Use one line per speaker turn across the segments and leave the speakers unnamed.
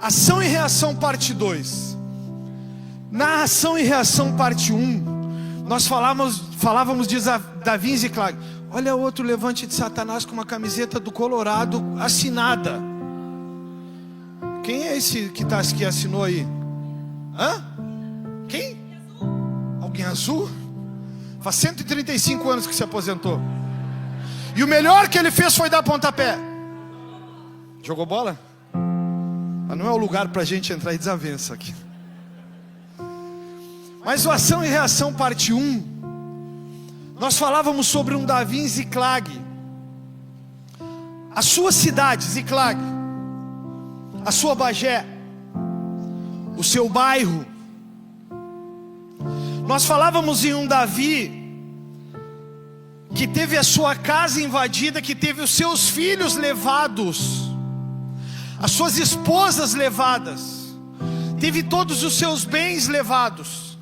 Ação e reação parte 2. Na ação e reação parte 1, nós falávamos de Davi e Ziclag. Olha outro levante de Satanás com uma camiseta do Colorado assinada. Quem é esse que assinou aí? Hã? Quem? Alguém azul? Faz 135 anos que se aposentou. E o melhor que ele fez foi dar pontapé. Jogou bola? Mas não é o lugar para a gente entrar em desavença aqui. Mas o ação e reação parte 1, nós falávamos sobre um Davi em Ziclag. A sua cidade, Ziclag, a sua Bagé, o seu bairro. Nós falávamos em um Davi que teve a sua casa invadida, que teve os seus filhos levados, as suas esposas levadas, teve todos os seus bens levados.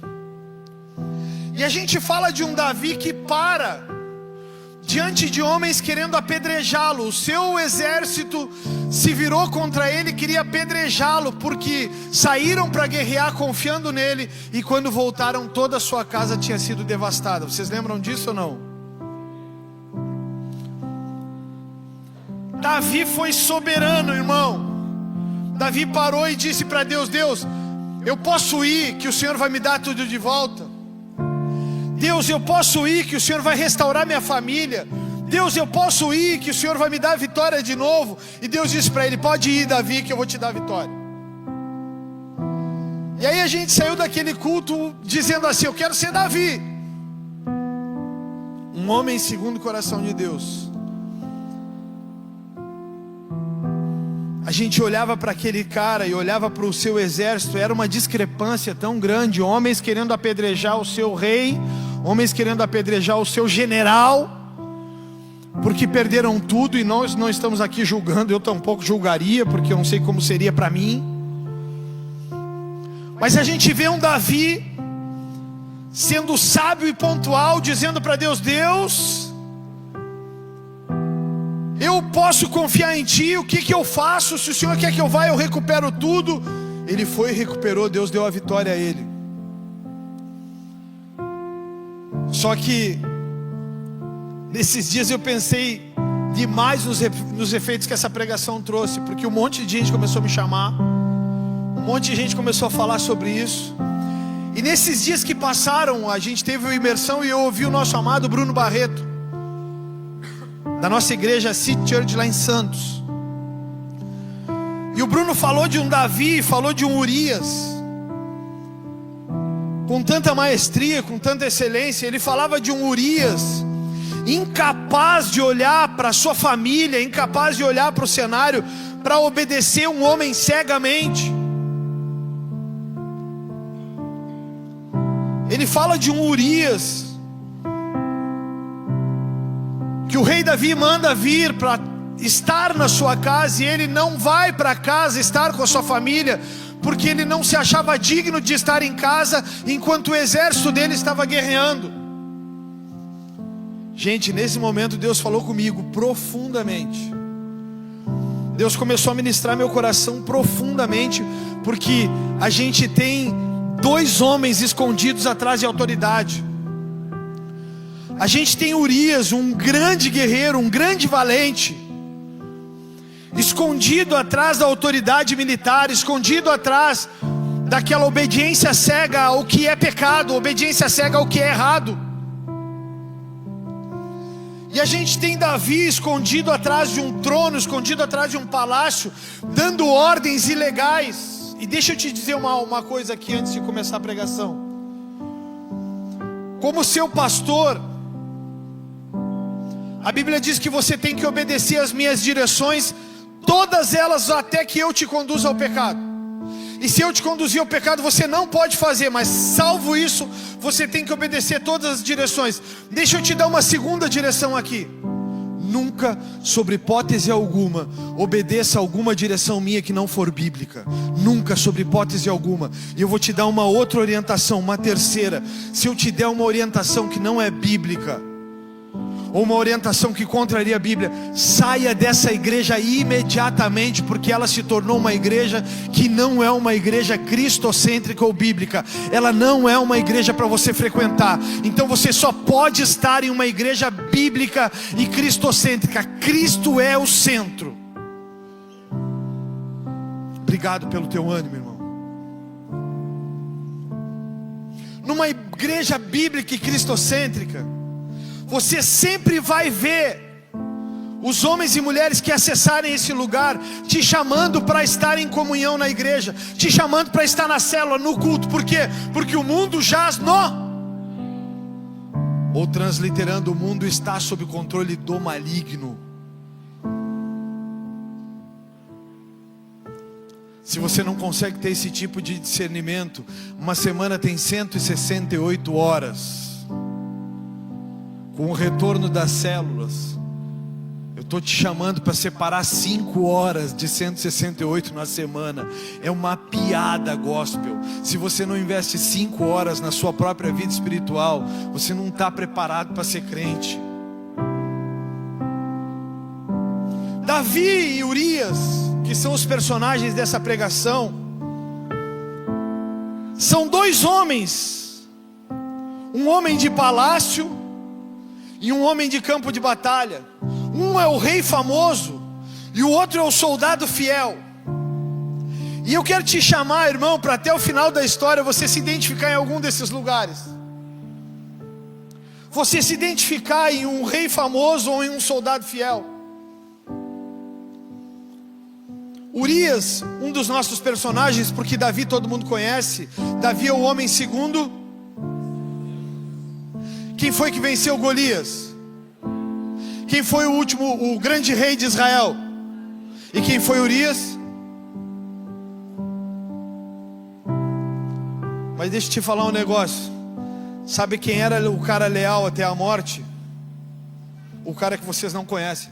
E a gente fala de um Davi que para diante de homens querendo apedrejá-lo. O seu exército se virou contra ele, queria apedrejá-lo, porque saíram para guerrear confiando nele, e quando voltaram toda a sua casa tinha sido devastada. Vocês lembram disso ou não? Davi foi soberano, irmão. Davi parou e disse para Deus: Deus, eu posso ir, que o Senhor vai me dar tudo de volta. Deus, eu posso ir, que o Senhor vai restaurar minha família. Deus, eu posso ir, que o Senhor vai me dar a vitória de novo. E Deus disse para ele: pode ir, Davi, que eu vou te dar a vitória. E aí a gente saiu daquele culto dizendo assim: eu quero ser Davi, um homem segundo o coração de Deus. A gente olhava para aquele cara e olhava para o seu exército, era uma discrepância tão grande. Homens querendo apedrejar o seu rei, homens querendo apedrejar o seu general, porque perderam tudo. E nós não estamos aqui julgando, eu tampouco julgaria, porque eu não sei como seria para mim. Mas a gente vê um Davi sendo sábio e pontual, dizendo para Deus: Deus, eu posso confiar em Ti, o que eu faço? Se o Senhor quer que eu vá, eu recupero tudo. Ele foi e recuperou, Deus deu a vitória a ele. Só que nesses dias eu pensei demais nos efeitos que essa pregação trouxe, porque um monte de gente começou a me chamar, um monte de gente começou a falar sobre isso. E nesses dias que passaram, a gente teve uma imersão e eu ouvi o nosso amado Bruno Barreto, da nossa igreja City Church lá em Santos. E o Bruno falou de um Davi, falou de um Urias, com tanta maestria, com tanta excelência. Ele falava de um Urias incapaz de olhar para a sua família, incapaz de olhar para o cenário, para obedecer um homem cegamente. Ele fala de um Urias que o rei Davi manda vir para estar na sua casa, e ele não vai para casa estar com a sua família, porque ele não se achava digno de estar em casa enquanto o exército dele estava guerreando. Gente, nesse momento Deus falou comigo profundamente. Deus começou a ministrar meu coração profundamente, porque a gente tem dois homens escondidos atrás de autoridade. A gente tem Urias, um grande guerreiro, um grande valente, escondido atrás da autoridade militar, escondido atrás daquela obediência cega ao que é pecado, obediência cega ao que é errado. E a gente tem Davi escondido atrás de um trono, escondido atrás de um palácio, dando ordens ilegais. E deixa eu te dizer uma coisa aqui antes de começar a pregação. Como seu pastor, a Bíblia diz que você tem que obedecer às minhas direções, todas elas, até que eu te conduza ao pecado. E se eu te conduzir ao pecado, você não pode fazer, mas salvo isso, você tem que obedecer todas as direções. Deixa eu te dar uma segunda direção aqui. Nunca, sob hipótese alguma, obedeça alguma direção minha que não for bíblica. Nunca, sob hipótese alguma. E eu vou te dar uma outra orientação, uma terceira. Se eu te der uma orientação que não é bíblica, ou uma orientação que contraria a Bíblia, saia dessa igreja imediatamente, porque ela se tornou uma igreja que não é uma igreja cristocêntrica ou bíblica. Ela não é uma igreja para você frequentar. Então você só pode estar em uma igreja bíblica e cristocêntrica. Cristo é o centro. Obrigado pelo teu ânimo, irmão. Numa igreja bíblica e cristocêntrica, você sempre vai ver os homens e mulheres que acessarem esse lugar te chamando para estar em comunhão na igreja, te chamando para estar na célula, no culto. Por quê? Porque o mundo jaz no... Ou transliterando, o mundo está sob o controle do maligno. Se você não consegue ter esse tipo de discernimento, uma semana tem 168 horas. Com o retorno das células, eu estou te chamando para separar 5 horas de 168 na semana. É uma piada gospel. Se você não investe 5 horas na sua própria vida espiritual, você não está preparado para ser crente. Davi e Urias, que são os personagens dessa pregação, são 2 homens. Um homem de palácio e um homem de campo de batalha. Um é o rei famoso e o outro é o soldado fiel. E eu quero te chamar, irmão, para até o final da história você se identificar em algum desses lugares. Você se identificar em um rei famoso ou em um soldado fiel. Urias, um dos nossos personagens, porque Davi todo mundo conhece. Davi é o homem segundo. Quem foi que venceu Golias? Quem foi o último, o grande rei de Israel? E quem foi Urias? Mas deixa eu te falar um negócio. Sabe quem era o cara leal até a morte? O cara que vocês não conhecem.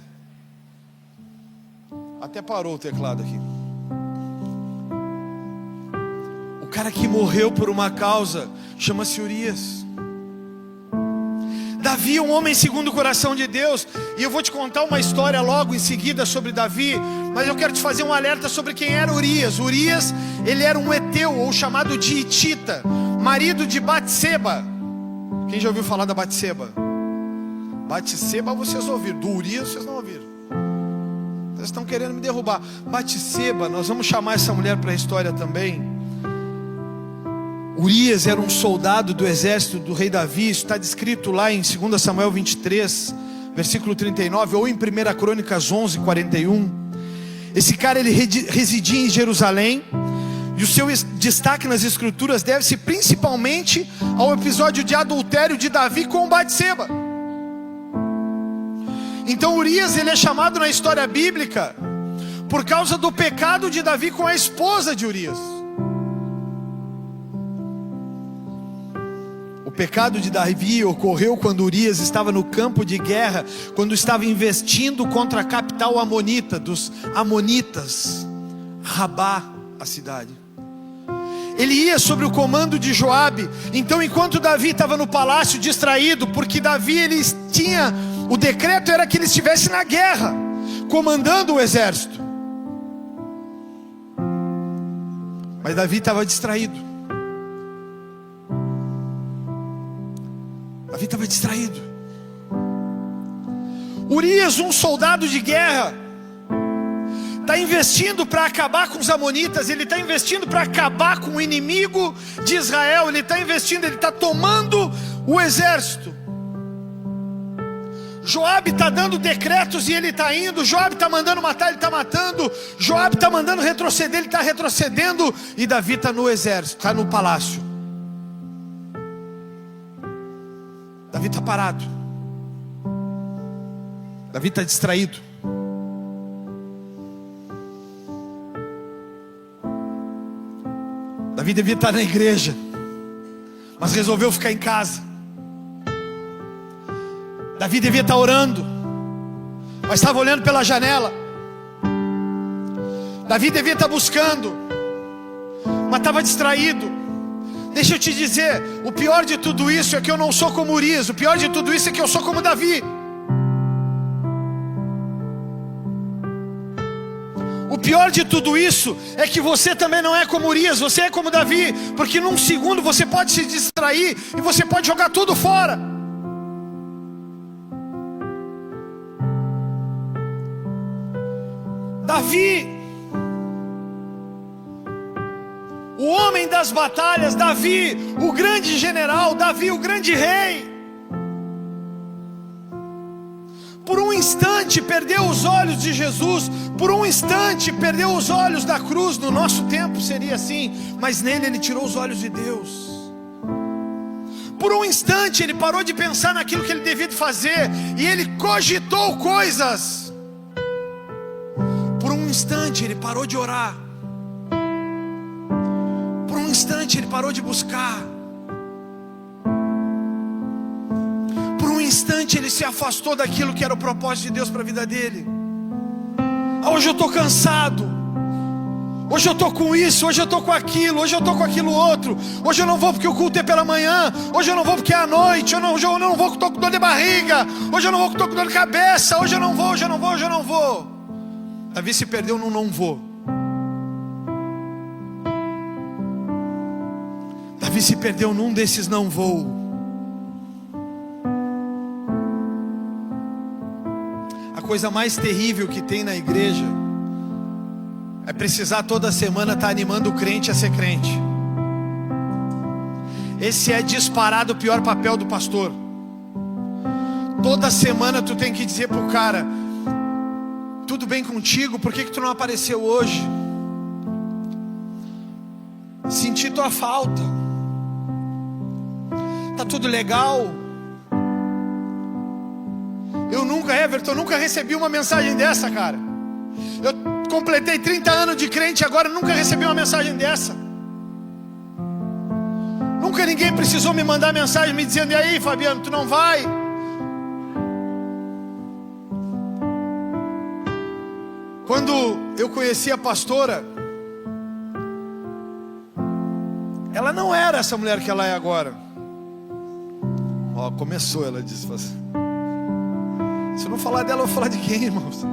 Até parou o teclado aqui. O cara que morreu por uma causa chama-se Urias. Davi é um homem segundo o coração de Deus. E eu vou te contar uma história logo em seguida sobre Davi. Mas eu quero te fazer um alerta sobre quem era Urias. Urias, ele era um heteu, ou chamado de Hitita, marido de Batseba. Quem já ouviu falar da Batseba? Batseba vocês ouviram, do Urias vocês não ouviram. Vocês estão querendo me derrubar. Batseba, nós vamos chamar essa mulher para a história também. Urias era um soldado do exército do rei Davi. Isso está descrito lá em 2 Samuel 23, versículo 39, ou em 1 Crônicas 11, 41. Esse cara, ele residia em Jerusalém. E o seu destaque nas escrituras deve-se principalmente ao episódio de adultério de Davi com Batseba. Então Urias, ele é chamado na história bíblica por causa do pecado de Davi com a esposa de Urias. O pecado de Davi ocorreu quando Urias estava no campo de guerra, quando estava investindo contra a capital amonita, dos amonitas, Rabá, a cidade. Ele ia sobre o comando de Joabe. Então enquanto Davi estava no palácio distraído, porque Davi, ele tinha, o decreto era que ele estivesse na guerra, comandando o exército. Mas Davi estava distraído. Davi estava distraído. Urias, um soldado de guerra, está investindo para acabar com os amonitas. Ele está investindo para acabar com o inimigo de Israel. Ele está investindo, ele está tomando o exército. Joabe está dando decretos e ele está indo. Joabe está mandando matar, ele está matando. Joabe está mandando retroceder, ele está retrocedendo. E Davi está no exército, está no palácio. Davi está parado. Davi está distraído. Davi devia estar na igreja, mas resolveu ficar em casa. Davi devia estar orando, mas estava olhando pela janela. Davi devia estar buscando, mas estava distraído. Deixa eu te dizer, o pior de tudo isso é que eu não sou como Urias. O pior de tudo isso é que eu sou como Davi. pior de tudo isso é que você também não é como Urias, você é como Davi, porque num segundo você pode se distrair e você pode jogar tudo fora. Davi, o homem das batalhas, Davi, o grande general, Davi, o grande rei, por um instante perdeu os olhos de Jesus, por um instante perdeu os olhos da cruz. No nosso tempo seria assim, mas nele ele tirou os olhos de Deus. Por um instante ele parou de pensar naquilo que ele devia fazer, e ele cogitou coisas. Por um instante ele parou de orar, por um instante ele parou de buscar, por um instante ele se afastou daquilo que era o propósito de Deus para a vida dele. Hoje eu estou cansado, hoje eu estou com isso, hoje eu estou com aquilo, hoje eu estou com aquilo outro, hoje eu não vou porque o culto é pela manhã, hoje eu não vou porque é à noite, hoje eu não vou porque estou com dor de barriga, hoje eu não vou porque estou com dor de cabeça, hoje eu não vou, hoje eu não vou, hoje eu não vou. Davi se perdeu no não vou. Davi se perdeu num desses não vou. A coisa mais terrível que tem na igreja é precisar toda semana estar animando o crente a ser crente. Esse é disparado o pior papel do pastor. Toda semana tu tem que dizer pro cara: tudo bem contigo? Por que tu não apareceu hoje? Senti tua falta. Tá tudo legal? Everton, eu nunca recebi uma mensagem dessa, cara. Eu completei 30 anos de crente agora, nunca recebi uma mensagem dessa. Nunca ninguém precisou me mandar mensagem me dizendo: e aí, Fabiano, tu não vai? Quando eu conheci a pastora, ela não era essa mulher que ela é agora. Ó, começou, ela disse. Se eu não falar dela, eu vou falar de quem, irmãos?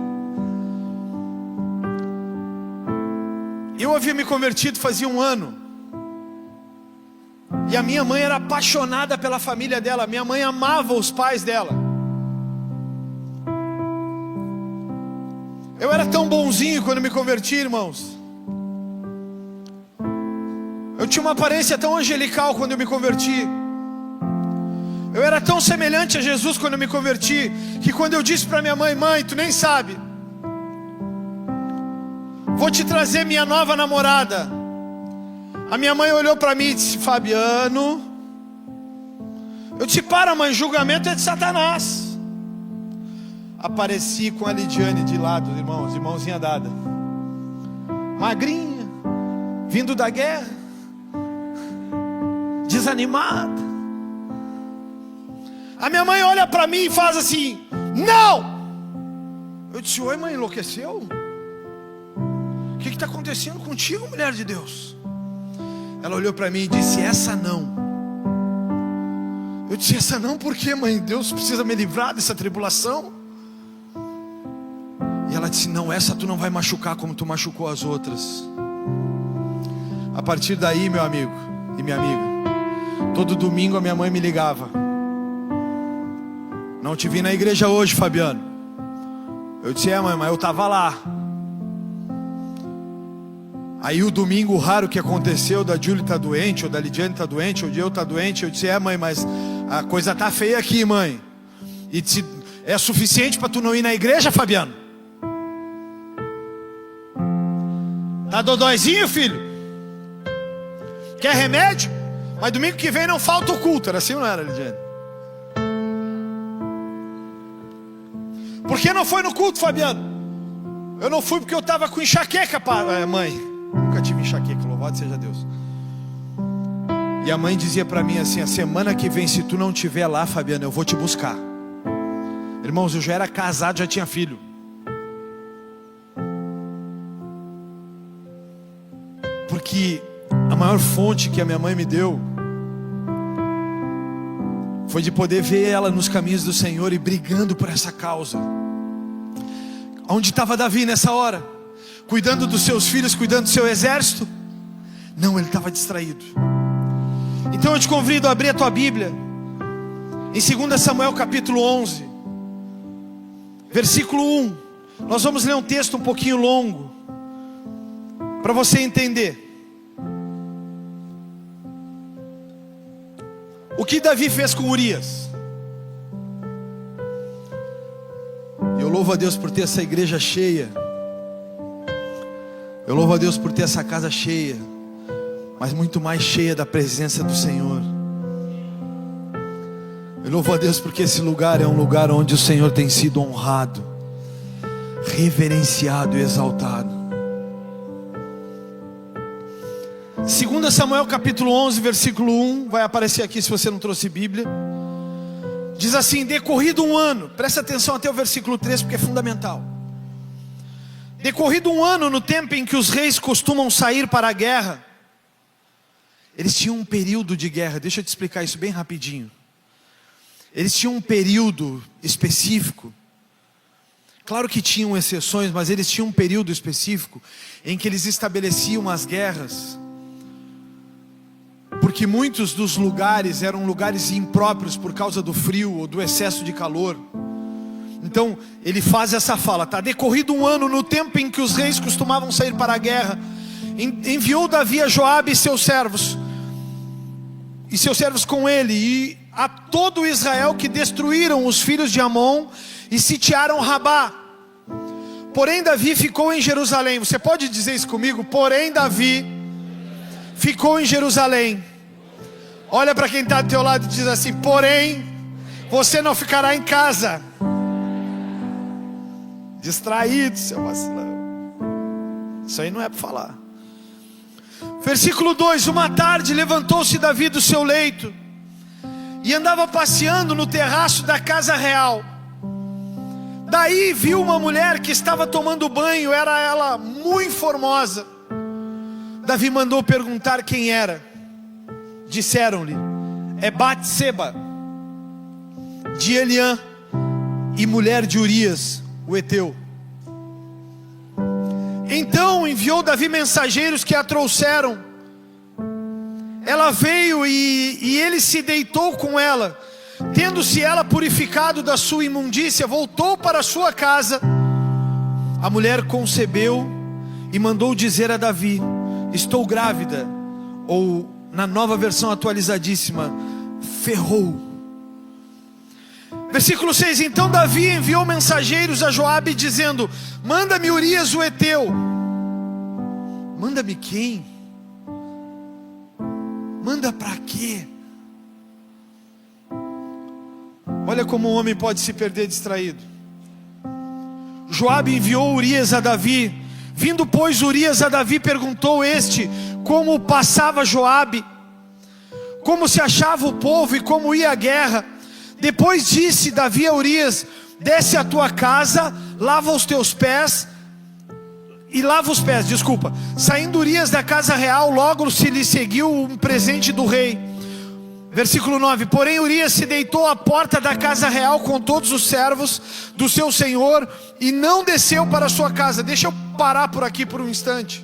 Eu havia me convertido fazia 1 ano. E a minha mãe era apaixonada pela família dela. Minha mãe amava os pais dela. Eu era tão bonzinho quando me converti, irmãos. Eu tinha uma aparência tão angelical quando eu me converti. Eu era tão semelhante a Jesus quando eu me converti, que quando eu disse para minha mãe: mãe, tu nem sabe, vou te trazer minha nova namorada. A minha mãe olhou para mim e disse: Fabiano. Eu disse: para, mãe, julgamento é de Satanás. Apareci com a Lidiane de lado, irmãos, de mãozinha dada, magrinha, vindo da guerra, desanimada. A minha mãe olha para mim e faz assim: não! Eu disse: oi, mãe, enlouqueceu? O que está acontecendo contigo, mulher de Deus? Ela olhou para mim e disse: essa não. Eu disse: essa não por quê, mãe? Deus precisa me livrar dessa tribulação. E ela disse: não, essa tu não vai machucar como tu machucou as outras. A partir daí, meu amigo e minha amiga, todo domingo a minha mãe me ligava: não te vi na igreja hoje, Fabiano. Eu disse: mãe, mas eu estava lá. Aí o domingo raro que aconteceu, da Júlia tá doente, ou da Lidiane tá doente, ou de eu tá doente, eu disse: mãe, mas a coisa tá feia aqui, mãe. E disse: é suficiente para tu não ir na igreja, Fabiano? Tá dodóizinho, filho? Quer remédio? Mas domingo que vem não falta o culto. Era assim ou não era, Lidiane? Por que não foi no culto, Fabiano? Eu não fui porque eu estava com enxaqueca, mãe. Nunca tive enxaqueca, louvado seja Deus. E a mãe dizia para mim assim: a semana que vem, se tu não estiver lá, Fabiano, eu vou te buscar. Irmãos, eu já era casado, já tinha filho. Porque a maior fonte que a minha mãe me deu foi de poder ver ela nos caminhos do Senhor e brigando por essa causa. Onde estava Davi nessa hora? cuidando dos seus filhos, cuidando do seu exército? Não, ele estava distraído. Então eu te convido a abrir a tua Bíblia em 2 Samuel capítulo 11, versículo 1. Nós vamos ler um texto um pouquinho longo, para você entender o que Davi fez com Urias. Eu louvo a Deus por ter essa igreja cheia. Eu louvo a Deus por ter essa casa cheia, mas muito mais cheia da presença do Senhor. Eu louvo a Deus porque esse lugar é um lugar onde o Senhor tem sido honrado, reverenciado e exaltado. 2 Samuel capítulo 11, versículo 1, vai aparecer aqui se você não trouxe Bíblia. Diz assim: decorrido um ano, presta atenção até o versículo 3 porque é fundamental. Decorrido um ano, no tempo em que os reis costumam sair para a guerra, eles tinham um período de guerra. Deixa eu te explicar isso bem rapidinho. Eles tinham um período específico. Claro que tinham exceções, mas eles tinham um período específico em que eles estabeleciam as guerras, porque muitos dos lugares eram lugares impróprios por causa do frio ou do excesso de calor. Então ele faz essa fala, tá? Decorrido um ano, no tempo em que os reis costumavam sair para a guerra, enviou Davi a Joabe e seus servos com ele, e a todo Israel, que destruíram os filhos de Amon e sitiaram Rabá. Porém Davi ficou em Jerusalém. Você pode dizer isso comigo? Porém Davi ficou em Jerusalém. Olha para quem está do teu lado e diz assim: porém você não ficará em casa. Distraído, seu vacilão. Isso aí não é para falar. Versículo 2: uma tarde levantou-se Davi do seu leito e andava passeando no terraço da casa real. Daí viu uma mulher que estava tomando banho. Era ela muito formosa. Davi mandou perguntar quem era. Disseram-lhe: é Batseba, de Eliã, e mulher de Urias, o heteu. Então enviou Davi mensageiros que a trouxeram. Ela veio e ele se deitou com ela. Tendo-se ela purificado da sua imundícia, voltou para a sua casa. A mulher concebeu e mandou dizer a Davi: estou grávida. Ou na nova versão atualizadíssima, ferrou. Versículo 6: então Davi enviou mensageiros a Joabe dizendo: manda-me Urias o heteu. Manda-me quem? Manda para quê? Olha como um homem pode se perder distraído. Joabe enviou Urias a Davi. Vindo pois Urias a Davi, perguntou este como passava Joabe, como se achava o povo e como ia a guerra. Depois disse Davi a Urias: desce à tua casa, lava os teus pés, e lava os pés, Saindo Urias da casa real, logo se lhe seguiu um presente do rei. Versículo 9: porém Urias se deitou à porta da casa real com todos os servos do seu senhor e não desceu para a sua casa. Deixa eu parar por aqui por um instante,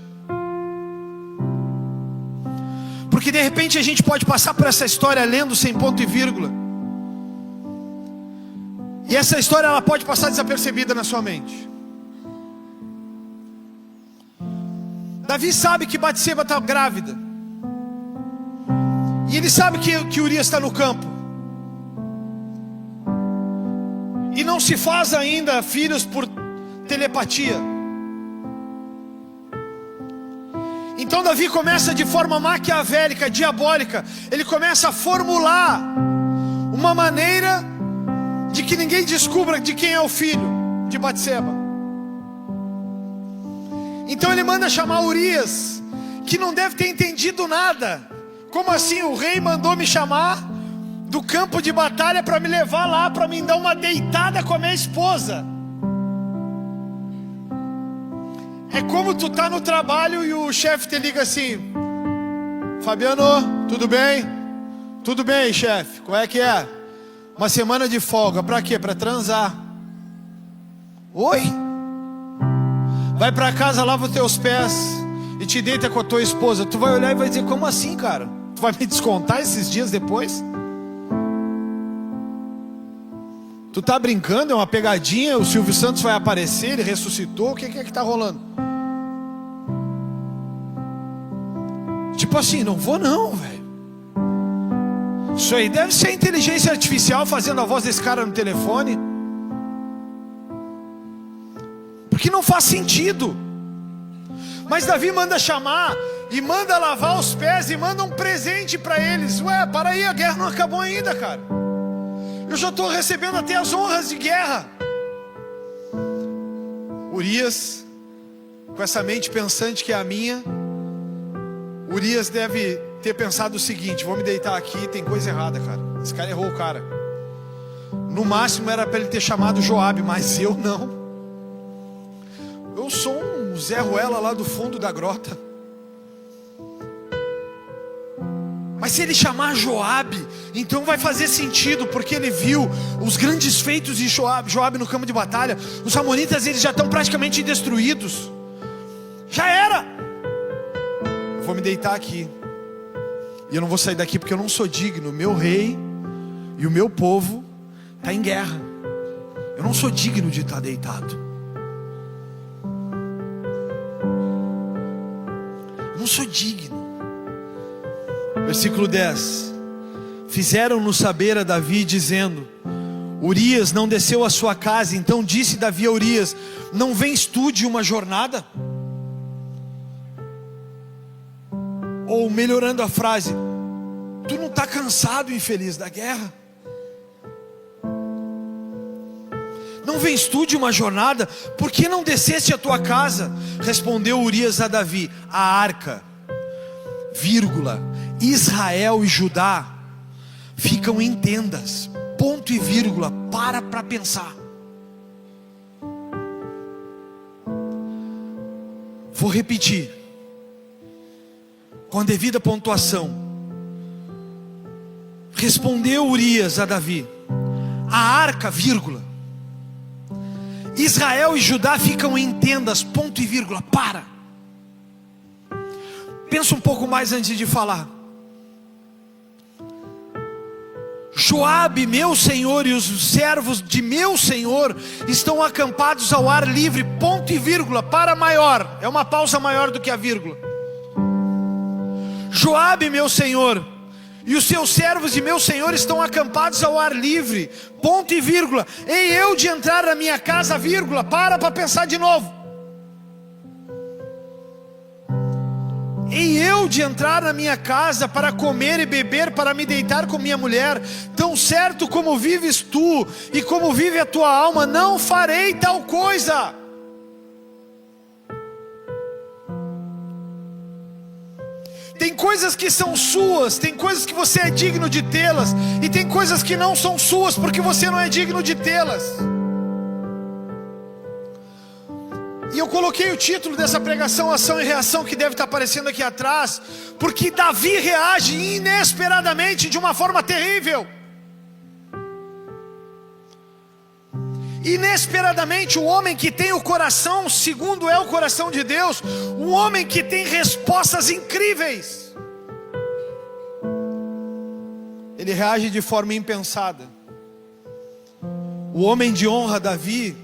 porque de repente a gente pode passar por essa história lendo sem ponto e vírgula, e essa história ela pode passar desapercebida na sua mente. Davi sabe que Batseba está grávida, e ele sabe que Urias está no campo, e não se faz ainda filhos por telepatia. Então Davi começa de forma maquiavélica, diabólica. Ele começa a formular uma maneira de que ninguém descubra de quem é o filho de Batseba. Então ele manda chamar Urias, que não deve ter entendido nada. Como assim? O rei mandou me chamar do campo de batalha para me levar lá, para me dar uma deitada com a minha esposa. É como tu tá no trabalho e o chefe te liga assim: Fabiano, tudo bem? Tudo bem, chefe, qual é que é? Uma semana de folga, para quê? Para transar. Oi? Vai para casa, lava os teus pés e te deita com a tua esposa. Tu vai olhar e vai dizer: como assim, cara? Tu vai me descontar esses dias depois? Tu tá brincando? É uma pegadinha? O Silvio Santos vai aparecer? Ele ressuscitou? O que é que tá rolando? Tipo assim, não vou não, velho. Isso aí deve ser inteligência artificial fazendo a voz desse cara no telefone. Porque não faz sentido. Mas Davi manda chamar e manda lavar os pés e manda um presente para eles. Ué, para aí, a guerra não acabou ainda, cara. Eu já estou recebendo até as honras de guerra. Urias, com essa mente pensante que é a minha, Urias deve ter pensado o seguinte: vou me deitar aqui, tem coisa errada, cara. Esse cara errou o cara. No máximo era para ele ter chamado Joabe, mas eu não. Eu sou um Zé Ruela lá do fundo da grota. Mas se ele chamar Joabe, então vai fazer sentido, porque ele viu os grandes feitos de Joabe no campo de batalha. Os amonitas, eles já estão praticamente destruídos. Já era. Eu vou me deitar aqui e eu não vou sair daqui, porque eu não sou digno. Meu rei e o meu povo está em guerra. Eu não sou digno de estar deitado. Eu não sou digno. Versículo 10: fizeram-no saber a Davi, dizendo: Urias não desceu à sua casa. Então disse Davi a Urias: não vens tu de uma jornada? Ou melhorando a frase: tu não está cansado, infeliz, da guerra? Não vens tu de uma jornada? Por que não desceste à tua casa? Respondeu Urias a Davi: a arca, vírgula, Israel e Judá ficam em tendas, ponto e vírgula. Para pensar. Vou repetir com a devida pontuação. Respondeu Urias a Davi: a arca, vírgula, Israel e Judá ficam em tendas, ponto e vírgula. Para. Pensa um pouco mais antes de falar. Joabe, meu senhor, e os servos de meu senhor estão acampados ao ar livre, ponto e vírgula. Para maior, é uma pausa maior do que a vírgula. Joabe, meu senhor, e os seus servos de meu senhor estão acampados ao ar livre, ponto e vírgula. Ei eu de entrar na minha casa, vírgula. Para pensar de novo. Ei eu de entrar na minha casa para comer e beber, para me deitar com minha mulher, tão certo como vives tu e como vive a tua alma, não farei tal coisa. Tem coisas que são suas, tem coisas que você é digno de tê-las, e tem coisas que não são suas porque você não é digno de tê-las. E eu coloquei o título dessa pregação, ação e reação, que deve estar aparecendo aqui atrás, porque Davi reage inesperadamente de uma forma terrível. Inesperadamente, o homem que tem o coração, segundo é o coração de Deus, um homem que tem respostas incríveis, ele reage de forma impensada. O homem de honra Davi,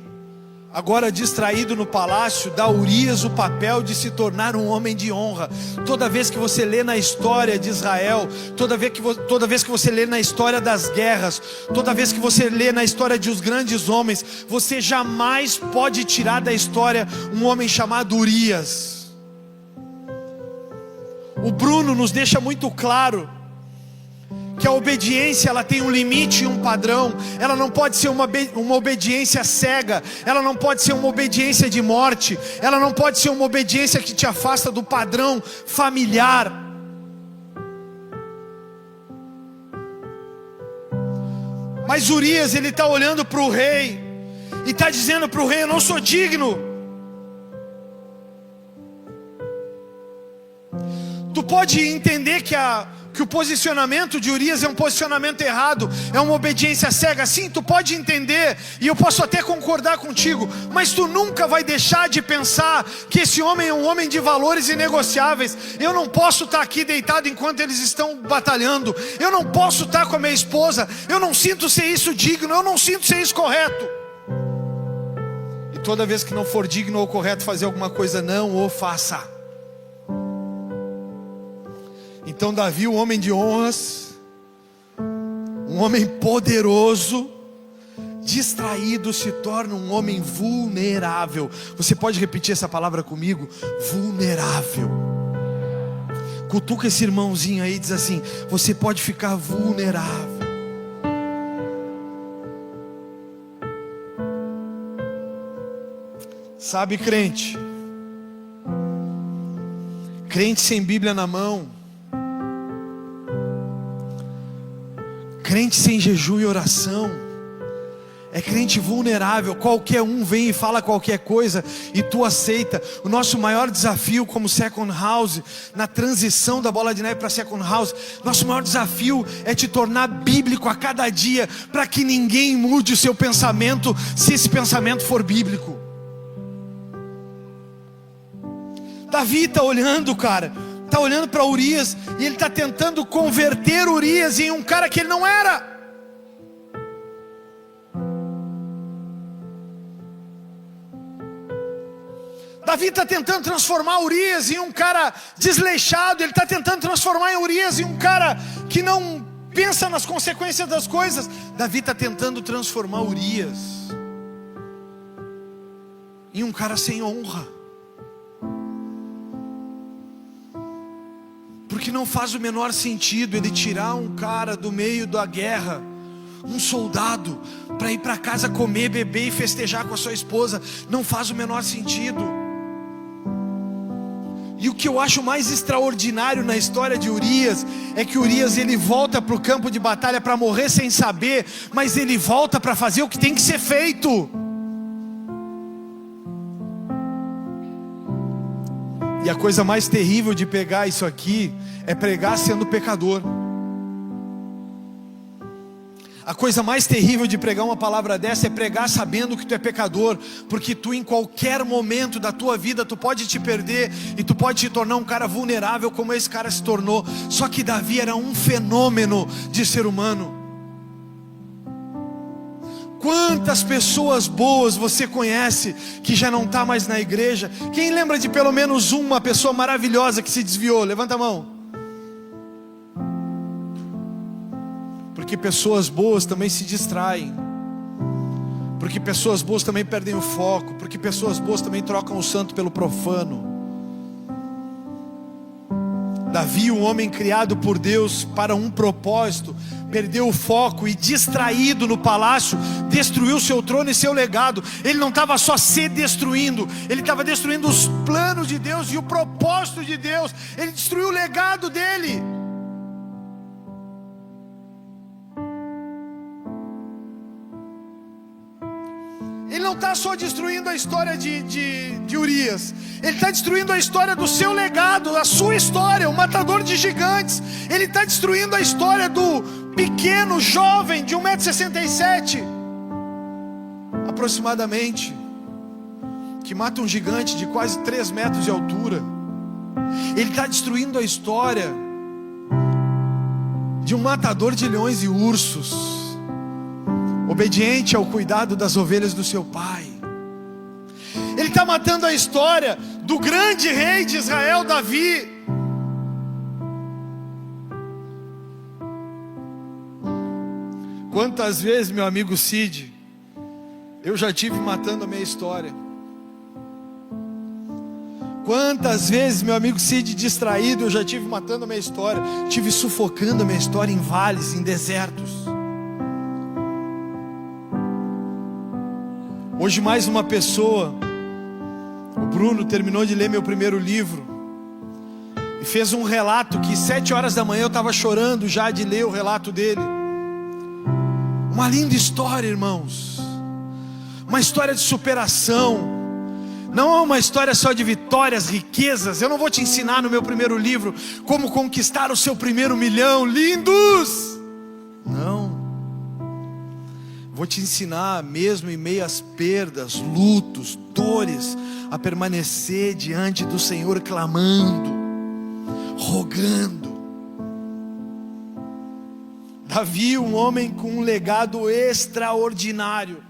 agora distraído no palácio, dá a Urias o papel de se tornar um homem de honra. Toda vez que você lê na história de Israel, toda vez que você lê na história das guerras, toda vez que você lê na história de os grandes homens, você jamais pode tirar da história um homem chamado Urias. O Bruno nos deixa muito claro que a obediência, ela tem um limite e um padrão. Ela não pode ser uma obediência cega. Ela não pode ser uma obediência de morte. Ela não pode ser uma obediência que te afasta do padrão familiar. Mas Urias, ele está olhando para o rei e está dizendo para o rei: eu não sou digno. Tu pode entender que que o posicionamento de Urias é um posicionamento errado, é uma obediência cega. Sim, tu pode entender, e eu posso até concordar contigo, mas tu nunca vai deixar de pensar que esse homem é um homem de valores inegociáveis. Eu não posso estar aqui deitado enquanto eles estão batalhando, eu não posso estar com a minha esposa, eu não sinto ser isso digno, eu não sinto ser isso correto. E toda vez que não for digno ou correto fazer alguma coisa, não o faça. Então Davi, um homem de honras, um homem poderoso, distraído, se torna um homem vulnerável. Você pode repetir essa palavra comigo? Vulnerável. Cutuca esse irmãozinho aí e diz assim: você pode ficar vulnerável. Sabe, crente sem Bíblia na mão, crente sem jejum e oração, é crente vulnerável. Qualquer um vem e fala qualquer coisa e tu aceita. O nosso maior desafio como Second House, na transição da Bola de Neve para Second House, nosso maior desafio é te tornar bíblico a cada dia, para que ninguém mude o seu pensamento, se esse pensamento for bíblico. Davi está olhando, cara, está olhando para Urias, e ele está tentando converter Urias em um cara que ele não era. Davi está tentando transformar Urias em um cara desleixado, ele está tentando transformar Urias em um cara que não pensa nas consequências das coisas. Davi está tentando transformar Urias em um cara sem honra. Porque não faz o menor sentido ele tirar um cara do meio da guerra, um soldado, para ir para casa comer, beber e festejar com a sua esposa. Não faz o menor sentido. E o que eu acho mais extraordinário na história de Urias é que Urias, ele volta para o campo de batalha para morrer sem saber, mas ele volta para fazer o que tem que ser feito. E a coisa mais terrível de pegar isso aqui é pregar sendo pecador. A coisa mais terrível de pregar uma palavra dessa é pregar sabendo que tu é pecador, porque tu, em qualquer momento da tua vida, tu pode te perder e tu pode te tornar um cara vulnerável como esse cara se tornou. Só que Davi era um fenômeno de ser humano. Quantas pessoas boas você conhece que já não está mais na igreja? Quem lembra de pelo menos uma pessoa maravilhosa que se desviou? Levanta a mão. Porque pessoas boas também se distraem, porque pessoas boas também perdem o foco, porque pessoas boas também trocam o santo pelo profano. Davi, um homem criado por Deus para um propósito, perdeu o foco e, distraído no palácio, destruiu seu trono e seu legado. Ele não estava só se destruindo, ele estava destruindo os planos de Deus e o propósito de Deus. Ele destruiu o legado dele. Ele não está só destruindo a história de Urias, ele está destruindo a história do seu legado, a sua história, o matador de gigantes. Ele está destruindo a história do pequeno jovem de 1,67 m aproximadamente, que mata um gigante de quase 3 metros de altura. Ele está destruindo a história de um matador de leões e ursos, obediente ao cuidado das ovelhas do seu pai. Ele está matando a história do grande rei de Israel, Davi. Quantas vezes, meu amigo Cid, eu já tive matando a minha história. Quantas vezes, meu amigo Cid, distraído, eu já tive matando a minha história. Tive sufocando a minha história em vales, em desertos. Hoje mais uma pessoa, o Bruno, terminou de ler meu primeiro livro e fez um relato que 7 horas da manhã eu estava chorando já de ler o relato dele. Uma linda história, irmãos. Uma história de superação. Não é uma história só de vitórias, riquezas. Eu não vou te ensinar no meu primeiro livro como conquistar o seu primeiro milhão, lindos. Não. Vou te ensinar, mesmo em meio às perdas, lutos, dores, a permanecer diante do Senhor clamando, rogando. Davi, um homem com um legado extraordinário,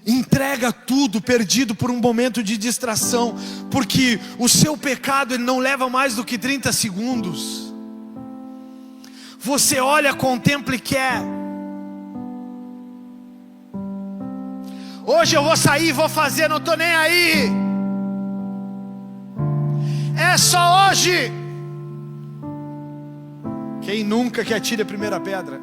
entrega tudo, perdido por um momento de distração, porque o seu pecado ele não leva mais do que 30 segundos. Você olha, contempla e quer. Hoje eu vou sair, vou fazer, não estou nem aí. É só hoje. Quem nunca que atire a primeira pedra?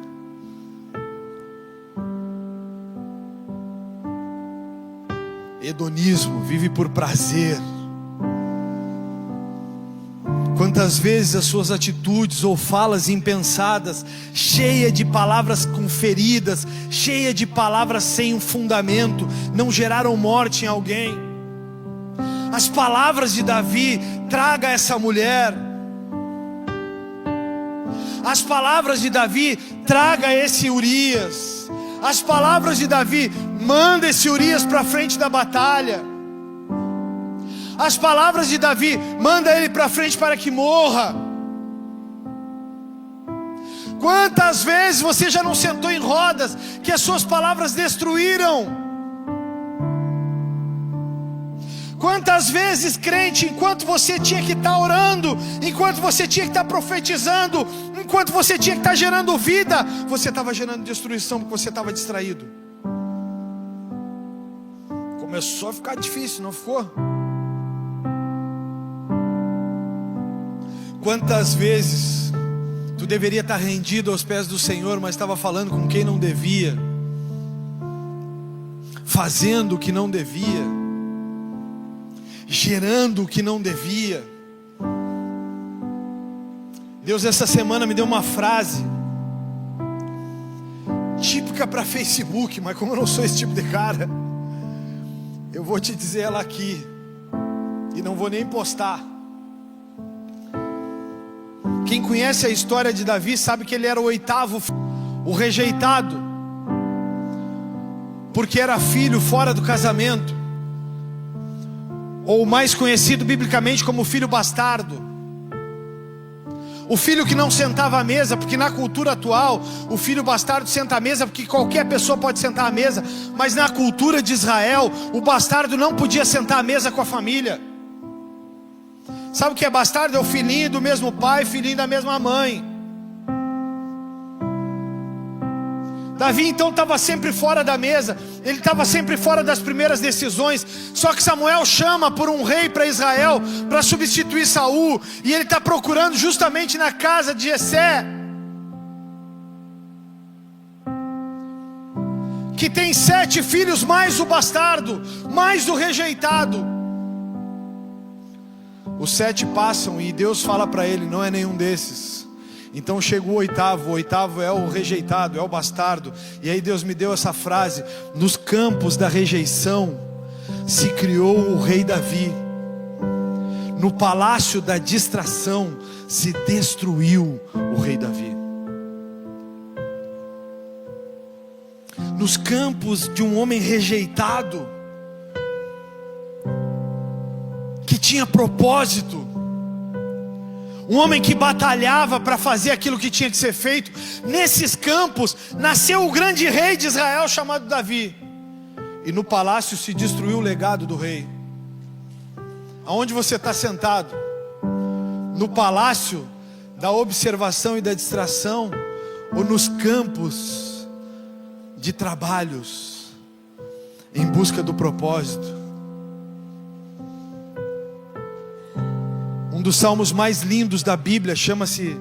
Hedonismo, vive por prazer. Quantas vezes as suas atitudes ou falas impensadas, cheia de palavras com feridas, cheia de palavras sem um fundamento, não geraram morte em alguém? As palavras de Davi, traga essa mulher. As palavras de Davi, traga esse Urias. As palavras de Davi, manda esse Urias para frente da batalha. As palavras de Davi, manda ele para frente para que morra. Quantas vezes você já não sentou em rodas que as suas palavras destruíram? Quantas vezes, crente, enquanto você tinha que estar orando, enquanto você tinha que estar profetizando, enquanto você tinha que estar gerando vida, você estava gerando destruição porque você estava distraído. Começou a ficar difícil, não ficou? Quantas vezes tu deveria estar rendido aos pés do Senhor, mas estava falando com quem não devia, fazendo o que não devia, gerando o que não devia. Deus essa semana me deu uma frase típica para Facebook, mas como eu não sou esse tipo de cara, eu vou te dizer ela aqui e não vou nem postar. Quem conhece a história de Davi sabe que ele era o oitavo, o rejeitado, porque era filho fora do casamento, ou mais conhecido biblicamente como filho bastardo. O filho que não sentava à mesa, porque na cultura atual o filho bastardo senta à mesa porque qualquer pessoa pode sentar à mesa, mas na cultura de Israel o bastardo não podia sentar à mesa com a família. Sabe o que é bastardo? É o filhinho do mesmo pai, filhinho da mesma mãe. Davi então estava sempre fora da mesa, ele estava sempre fora das primeiras decisões. Só que Samuel chama por um rei para Israel, para substituir Saul, e ele está procurando justamente na casa de Jessé, que tem 7 filhos, mais o bastardo, mais o rejeitado. Os 7 passam e Deus fala para ele: não é nenhum desses. Então chega o oitavo é o rejeitado, é o bastardo. E aí Deus me deu essa frase: nos campos da rejeição se criou o rei Davi, no palácio da distração se destruiu o rei Davi. Nos campos de um homem rejeitado, que tinha propósito, um homem que batalhava para fazer aquilo que tinha que ser feito, nesses campos nasceu o grande rei de Israel chamado Davi. E no palácio se destruiu o legado do rei. Aonde você está sentado? No palácio da observação e da distração, ou nos campos de trabalhos em busca do propósito? Um dos salmos mais lindos da Bíblia chama-se,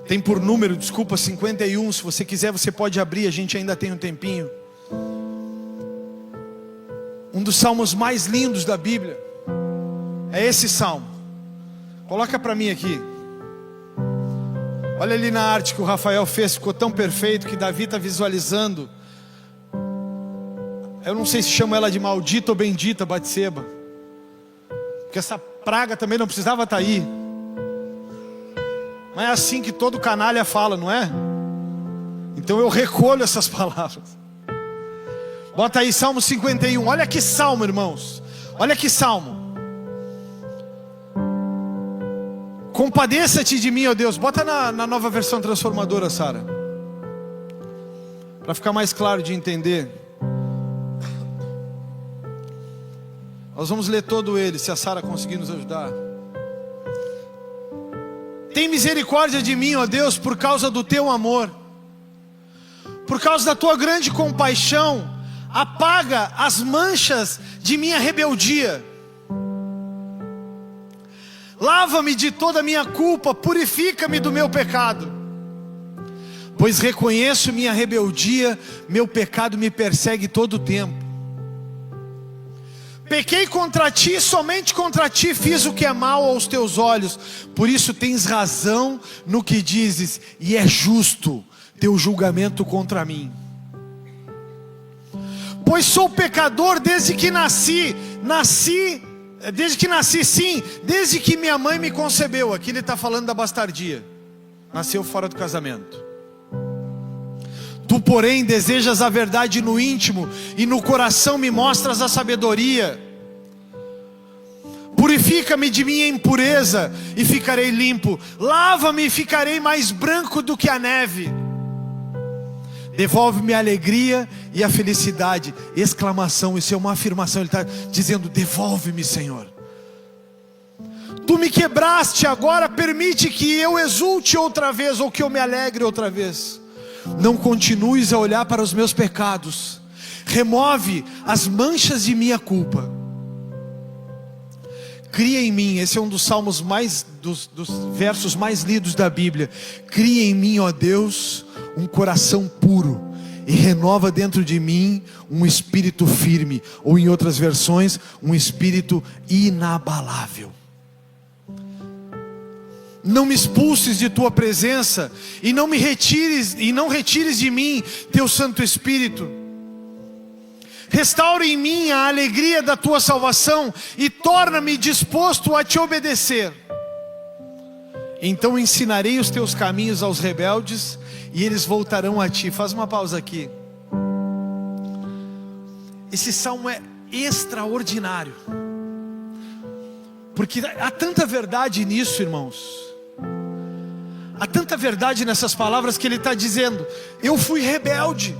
tem por número, 51. Se você quiser você pode abrir, a gente ainda tem um tempinho. Um dos salmos mais lindos da Bíblia é esse salmo. Coloca para mim aqui. Olha ali na arte que o Rafael fez, ficou tão perfeito que Davi está visualizando Eu não sei se chamo ela de maldita ou bendita Batseba, porque essa praga também não precisava estar aí. Mas é assim que todo canalha fala, não é? Então eu recolho essas palavras. Bota aí Salmo 51. Olha que salmo, irmãos. Olha que salmo. Compadeça-te de mim, ó Deus. Bota na nova versão transformadora, Sara, para ficar mais claro de entender. Nós vamos ler todo ele, se a Sara conseguir nos ajudar. Tem misericórdia de mim, ó Deus, por causa do teu amor. Por causa da tua grande compaixão, apaga as manchas de minha rebeldia. Lava-me de toda a minha culpa, purifica-me do meu pecado. Pois reconheço minha rebeldia, meu pecado me persegue todo o tempo. Pequei contra ti, somente contra ti fiz o que é mal aos teus olhos. Por isso tens razão no que dizes, e é justo teu julgamento contra mim. Pois sou pecador desde que nasci, sim, desde que minha mãe me concebeu. Aqui ele está falando da bastardia. Nasceu fora do casamento. Tu, porém, desejas a verdade no íntimo, e no coração me mostras a sabedoria. Purifica-me de minha impureza, e ficarei limpo. Lava-me e ficarei mais branco do que a neve. Devolve-me a alegria e a felicidade. Exclamação, isso é uma afirmação. Ele está dizendo, devolve-me, Senhor. Tu me quebraste, agora permite que eu exulte outra vez, ou que eu me alegre outra vez. Não continues a olhar para os meus pecados. Remove as manchas de minha culpa. Cria em mim, esse é um dos salmos dos versos mais lidos da Bíblia. Cria em mim, ó Deus, um coração puro, e renova dentro de mim um espírito firme, ou em outras versões, um espírito inabalável. Não me expulses de tua presença, e não retires de mim teu Santo Espírito. Restaure em mim a alegria da tua salvação, e torna-me disposto a te obedecer. Então ensinarei os teus caminhos aos rebeldes, e eles voltarão a ti. Faz uma pausa aqui. Esse salmo é extraordinário, porque há tanta verdade nisso, irmãos. Há tanta verdade nessas palavras, que ele está dizendo, eu fui rebelde.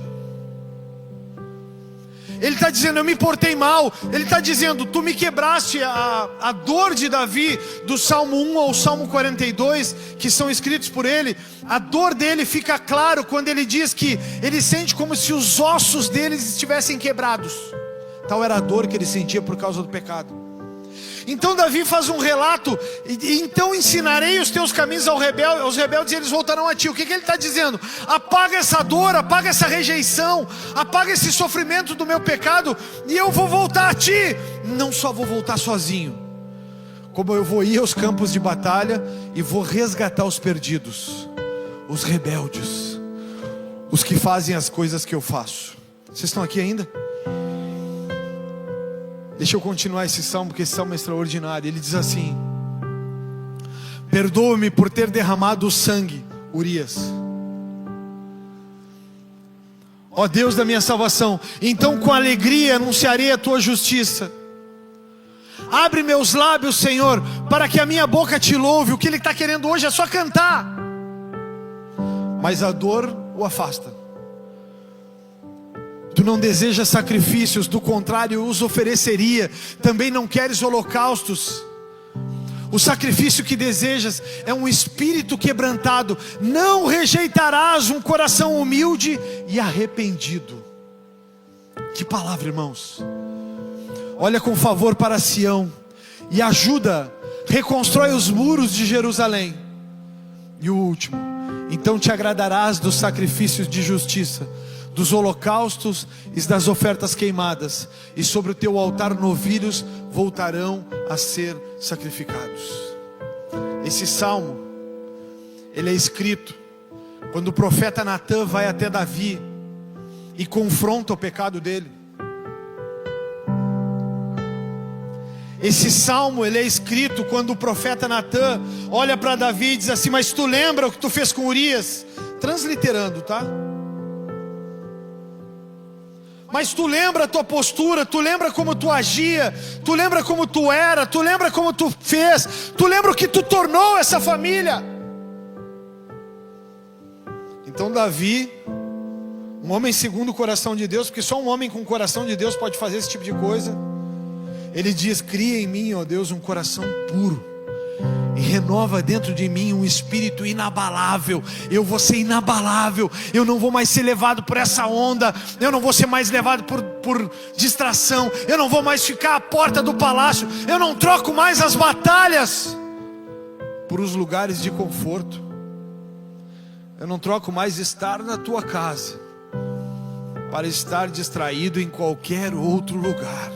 Ele está dizendo, eu me portei mal. Ele está dizendo, tu me quebraste. A dor de Davi, do Salmo 1 ao Salmo 42, que são escritos por ele, a dor dele fica claro quando ele diz que ele sente como se os ossos deles estivessem quebrados. Tal era a dor que ele sentia por causa do pecado. Então Davi faz um relato, então ensinarei os teus caminhos aos rebeldes, e eles voltarão a ti. O que ele está dizendo? Apaga essa dor, apaga essa rejeição, apaga esse sofrimento do meu pecado, e eu vou voltar a ti. Não só vou voltar sozinho, como eu vou ir aos campos de batalha, e vou resgatar os perdidos, os rebeldes, os que fazem as coisas que eu faço. Vocês estão aqui ainda? Deixa eu continuar esse salmo, porque esse salmo é extraordinário. Ele diz assim: perdoa-me por ter derramado o sangue, Urias, ó Deus da minha salvação. Então com alegria anunciarei a tua justiça. Abre meus lábios, Senhor, para que a minha boca te louve. O que ele está querendo hoje é só cantar, mas a dor o afasta. Tu não desejas sacrifícios, do contrário os ofereceria. Também não queres holocaustos. O sacrifício que desejas é um espírito quebrantado. Não rejeitarás um coração humilde e arrependido. Que palavra, irmãos. Olha com favor para Sião e ajuda, reconstrói os muros de Jerusalém. E o último, então te agradarás dos sacrifícios de justiça, dos holocaustos e das ofertas queimadas, e sobre o teu altar novilhos voltarão a ser sacrificados. Esse salmo, ele é escrito quando o profeta Natã vai até Davi e confronta o pecado dele. Esse salmo, ele é escrito quando o profeta Natã olha para Davi e diz assim: mas tu lembra o que tu fez com Urias? Transliterando, tá? Mas tu lembra a tua postura, tu lembra como tu agia, tu lembra como tu era, tu lembra como tu fez, tu lembra o que tu tornou essa família. Então Davi, um homem segundo o coração de Deus, porque só um homem com o coração de Deus pode fazer esse tipo de coisa, ele diz: cria em mim, ó Deus, um coração puro, e renova dentro de mim um espírito inabalável. Eu vou ser inabalável, eu não vou mais ser levado por essa onda, eu não vou ser mais levado por distração, eu não vou mais ficar à porta do palácio, eu não troco mais as batalhas por os lugares de conforto, eu não troco mais estar na tua casa para estar distraído em qualquer outro lugar.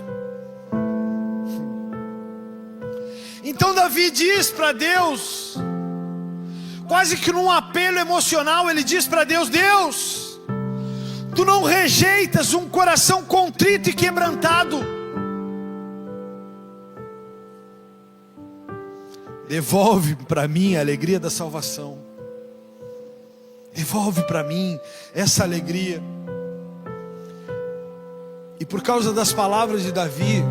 Então Davi diz para Deus, quase que num apelo emocional, ele diz para Deus: Deus, tu não rejeitas um coração contrito e quebrantado. Devolve para mim a alegria da salvação. Devolve para mim essa alegria. E por causa das palavras de Davi,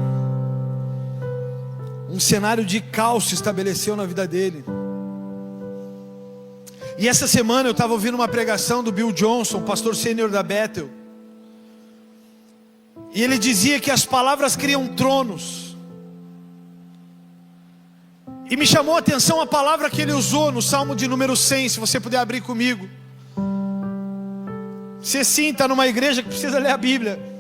um cenário de caos se estabeleceu na vida dele. E essa semana eu estava ouvindo uma pregação do Bill Johnson, pastor sênior da Bethel. E ele dizia que as palavras criam tronos. E me chamou a atenção a palavra que ele usou no Salmo de número 100, se você puder abrir comigo. Você sim está numa igreja que precisa ler a Bíblia.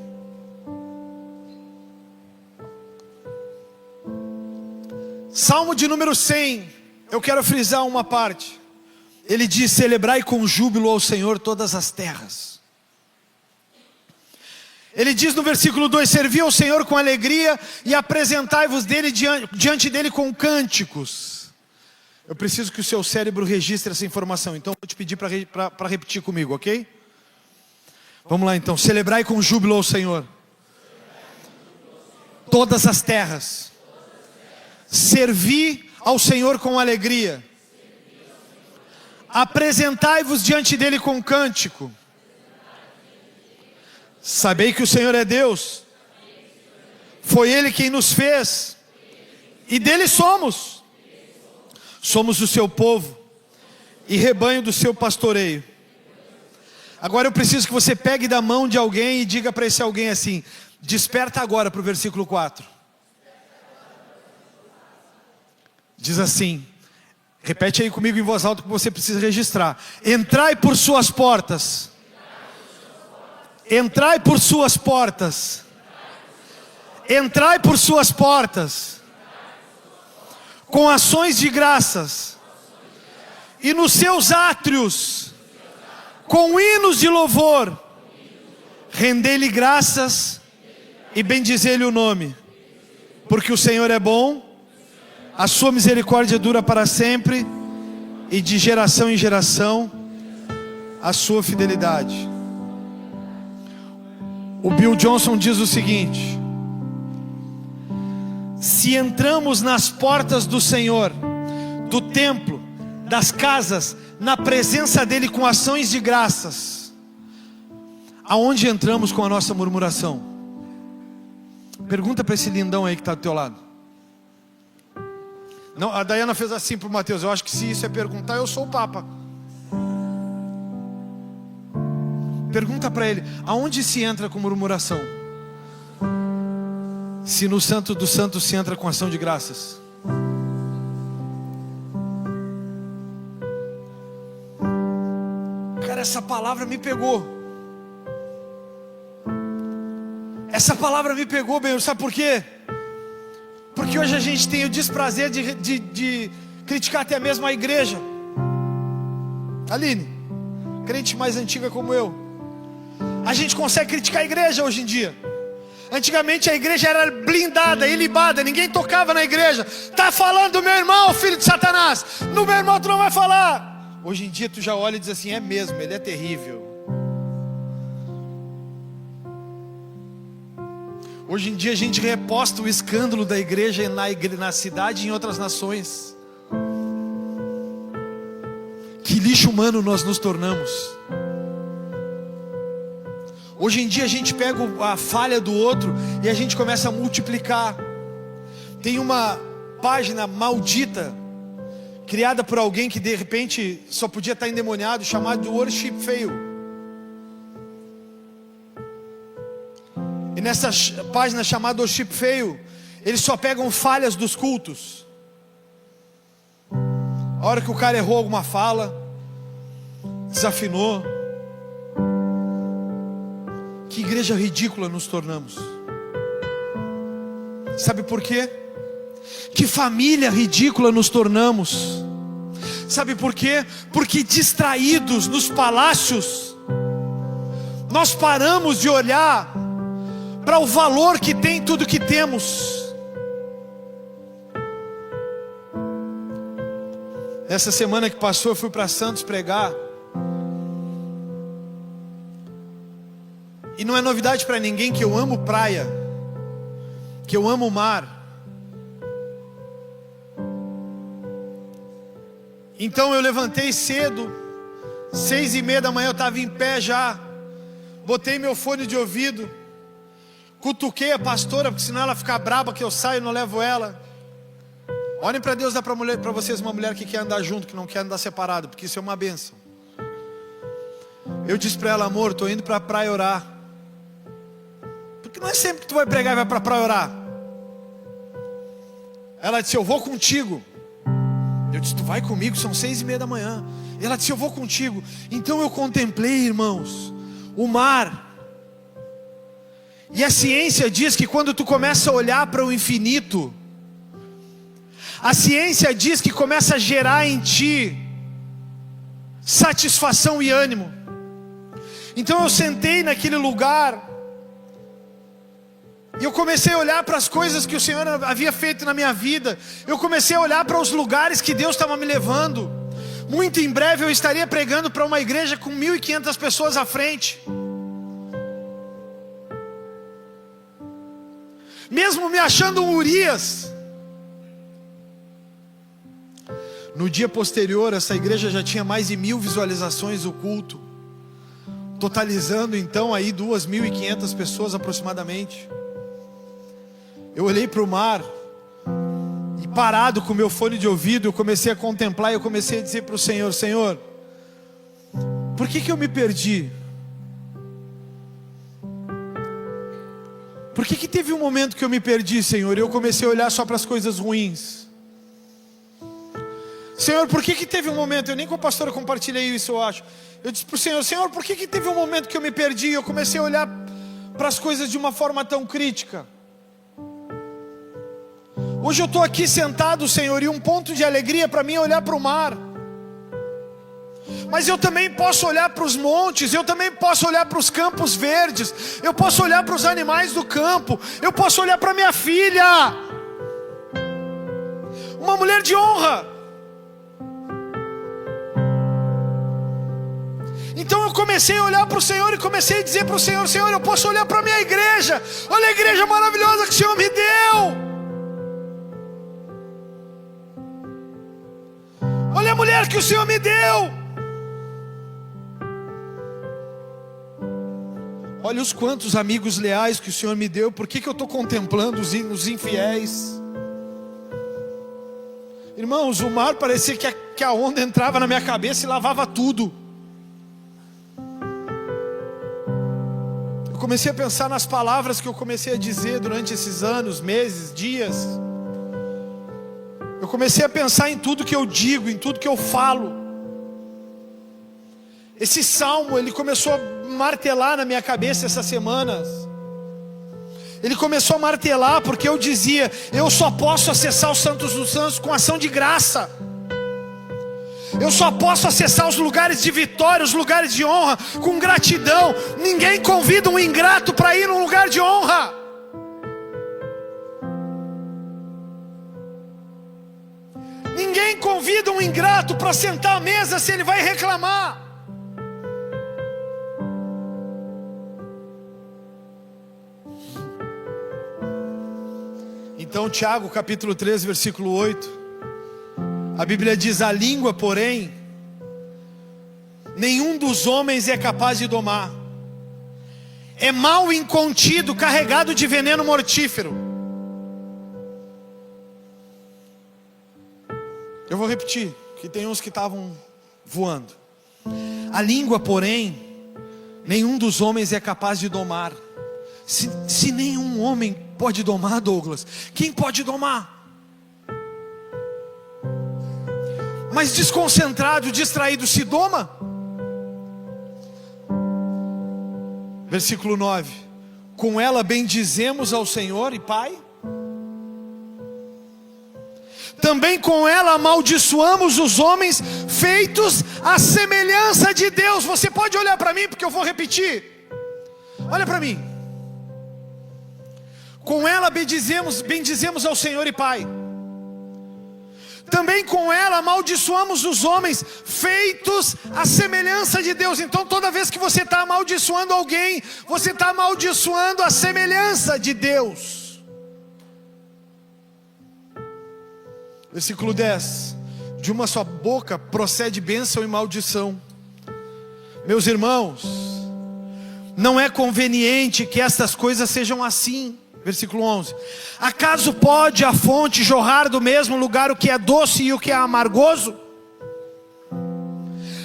Salmo de número 100, eu quero frisar uma parte. Ele diz: celebrai com júbilo ao Senhor todas as terras. Ele diz no versículo 2: servi ao Senhor com alegria e apresentai-vos diante dele com cânticos. Eu preciso que o seu cérebro registre essa informação, então vou te pedir para repetir comigo, ok? Vamos lá então: celebrai com júbilo ao Senhor todas as terras. Servi ao Senhor com alegria, apresentai-vos diante dele com cântico. Sabei que o Senhor é Deus, foi Ele quem nos fez, e dele somos. Somos o seu povo e rebanho do seu pastoreio. Agora eu preciso que você pegue da mão de alguém e diga para esse alguém assim: desperta agora para o versículo 4. Diz assim, repete aí comigo em voz alta que você precisa registrar: entrai por suas portas. Entrai por suas portas. Entrai por suas portas com ações de graças, e nos seus átrios com hinos de louvor rendei-lhe graças e bendizei-lhe o nome, porque o Senhor é bom, a sua misericórdia dura para sempre, e de geração em geração a sua fidelidade. O Bill Johnson diz o seguinte: se entramos nas portas do Senhor, do templo, das casas, na presença dele com ações de graças, aonde entramos com a nossa murmuração? Pergunta para esse lindão aí que está do teu lado. Não, a Dayana fez assim para o Mateus: eu acho que se isso é perguntar, eu sou o Papa. Pergunta para ele: aonde se entra com murmuração? Se no Santo dos Santos se entra com ação de graças. Cara, essa palavra me pegou. Essa palavra me pegou, bem, sabe por quê? Porque hoje a gente tem o desprazer de criticar até mesmo a igreja. Aline, crente mais antiga como eu, a gente consegue criticar a igreja hoje em dia. Antigamente a igreja era blindada, ilibada, ninguém tocava na igreja. Tá falando do meu irmão, filho de Satanás, no meu irmão tu não vai falar. Hoje em dia tu já olha e diz assim: é mesmo, ele é terrível. Hoje em dia a gente reposta o escândalo da igreja na cidade e em outras nações. Que lixo humano nós nos tornamos. Hoje em dia a gente pega a falha do outro e a gente começa a multiplicar. Tem uma página maldita, criada por alguém que de repente só podia estar endemoniado, chamado Worship Fail. E nessa página chamada Worship Fail, eles só pegam falhas dos cultos. A hora que o cara errou alguma fala, desafinou. Que igreja ridícula nos tornamos. Sabe por quê? Que família ridícula nos tornamos. Sabe por quê? Porque distraídos nos palácios, nós paramos de olhar para o valor que tem tudo que temos. Essa semana que passou eu fui para Santos pregar. E não é novidade para ninguém que eu amo praia, que eu amo o mar. Então eu levantei cedo, 6:30 da manhã eu estava em pé já. Botei meu fone de ouvido, cutuquei a pastora, porque senão ela fica braba que eu saio e não levo ela. Olhem para Deus, dá para vocês uma mulher que quer andar junto, que não quer andar separado, porque isso é uma bênção. Eu disse para ela: amor, estou indo para a praia orar. Porque não é sempre que tu vai pregar e vai para a praia orar. Ela disse: eu vou contigo. Eu disse: tu vai comigo? São 6:30 da manhã. E ela disse: eu vou contigo. Então eu contemplei, irmãos, o mar. E a ciência diz que quando tu começa a olhar para o infinito, a ciência diz que começa a gerar em ti satisfação e ânimo. Então eu sentei naquele lugar e eu comecei a olhar para as coisas que o Senhor havia feito na minha vida. Eu comecei a olhar para os lugares que Deus estava me levando. Muito em breve eu estaria pregando para uma igreja com 1.500 pessoas à frente. Mesmo me achando um Urias. No dia posterior, essa igreja já tinha mais de 1.000 visualizações do culto, totalizando então aí 2.500 pessoas aproximadamente. Eu olhei para o mar e, parado com o meu fone de ouvido, eu comecei a contemplar e eu comecei a dizer para o Senhor: Senhor, por que eu me perdi? Por que teve um momento que eu me perdi, Senhor, e eu comecei a olhar só para as coisas ruins? Senhor, por que teve um momento, eu nem com a pastora compartilhei isso, eu acho. Eu disse para o Senhor: Senhor, por que teve um momento que eu me perdi e eu comecei a olhar para as coisas de uma forma tão crítica? Hoje eu estou aqui sentado, Senhor, e um ponto de alegria para mim é olhar para o mar. Mas eu também posso olhar para os montes, eu também posso olhar para os campos verdes, eu posso olhar para os animais do campo, eu posso olhar para minha filha, uma mulher de honra. Então eu comecei a olhar para o Senhor e comecei a dizer para o Senhor: Senhor, eu posso olhar para a minha igreja, olha a igreja maravilhosa que o Senhor me deu. Olha a mulher que o Senhor me deu. Olha os quantos amigos leais que o Senhor me deu. Por que eu estou contemplando os infiéis? Irmãos, o mar parecia que a onda entrava na minha cabeça e lavava tudo. Eu comecei a pensar nas palavras que eu comecei a dizer durante esses anos, meses, dias. Eu comecei a pensar em tudo que eu digo, em tudo que eu falo. Esse salmo, ele começou a martelar na minha cabeça essas semanas. Ele começou a martelar porque eu dizia: eu só posso acessar os santos dos santos com ação de graça. Eu só posso acessar os lugares de vitória, os lugares de honra, com gratidão. Ninguém convida um ingrato para ir num lugar de honra. Ninguém convida um ingrato para sentar à mesa se ele vai reclamar. Então Tiago capítulo 3, versículo 8, a Bíblia diz: a língua, porém, nenhum dos homens é capaz de domar. É mal incontido, carregado de veneno mortífero. Eu vou repetir, que tem uns que estavam voando. A língua, porém, nenhum dos homens é capaz de domar. Se nenhum homem pode domar, Douglas, quem pode domar? Mas desconcentrado, distraído, se doma? Versículo 9: com ela bendizemos ao Senhor e Pai. Também com ela amaldiçoamos os homens feitos à semelhança de Deus. Você pode olhar para mim, porque eu vou repetir. Olha para mim. Com ela bendizemos ao Senhor e Pai. Também com ela amaldiçoamos os homens feitos à semelhança de Deus. Então toda vez que você está amaldiçoando alguém, você está amaldiçoando a semelhança de Deus. Versículo 10: de uma só boca procede bênção e maldição. Meus irmãos, não é conveniente que estas coisas sejam assim. Versículo 11: acaso pode a fonte jorrar do mesmo lugar o que é doce e o que é amargoso?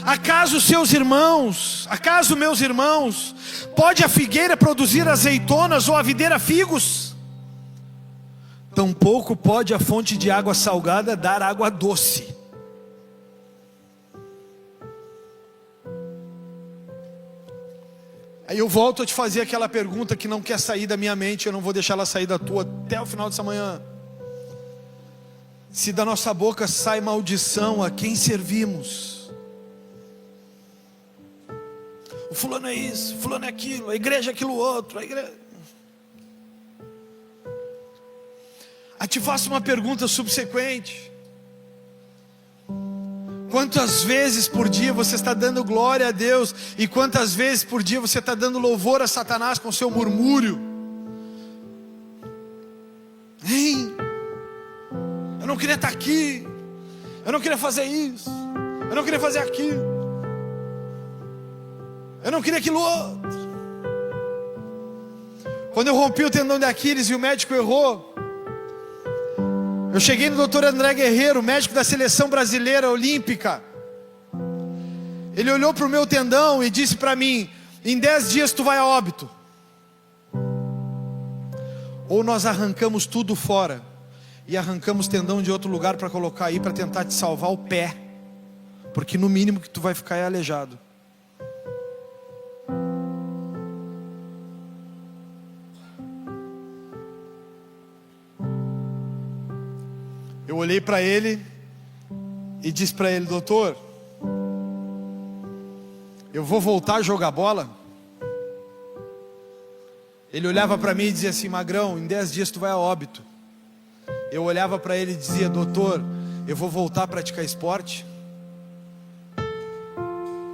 Acaso meus irmãos, pode a figueira produzir azeitonas ou a videira figos? Tampouco pode a fonte de água salgada dar água doce. Aí eu volto a te fazer aquela pergunta que não quer sair da minha mente. Eu não vou deixar ela sair da tua até o final dessa manhã. Se da nossa boca sai maldição, a quem servimos? O fulano é isso, o fulano é aquilo, a igreja é aquilo outro, a igreja... Aí te faço uma pergunta subsequente: quantas vezes por dia você está dando glória a Deus? E quantas vezes por dia você está dando louvor a Satanás com seu murmúrio? Hein? Eu não queria estar aqui, eu não queria fazer isso, eu não queria fazer aquilo, eu não queria aquilo outro. Quando eu rompi o tendão de Aquiles e o médico errou, eu cheguei no Dr. André Guerreiro, médico da seleção brasileira olímpica. Ele olhou para o meu tendão e disse para mim: em 10 dias tu vai a óbito. Ou nós arrancamos tudo fora e arrancamos tendão de outro lugar para colocar aí, para tentar te salvar o pé, porque no mínimo que tu vai ficar é aleijado. Eu olhei para ele e disse para ele: doutor, eu vou voltar a jogar bola? Ele olhava para mim e dizia assim: magrão, em 10 dias tu vai a óbito. Eu olhava para ele e dizia: doutor, eu vou voltar a praticar esporte?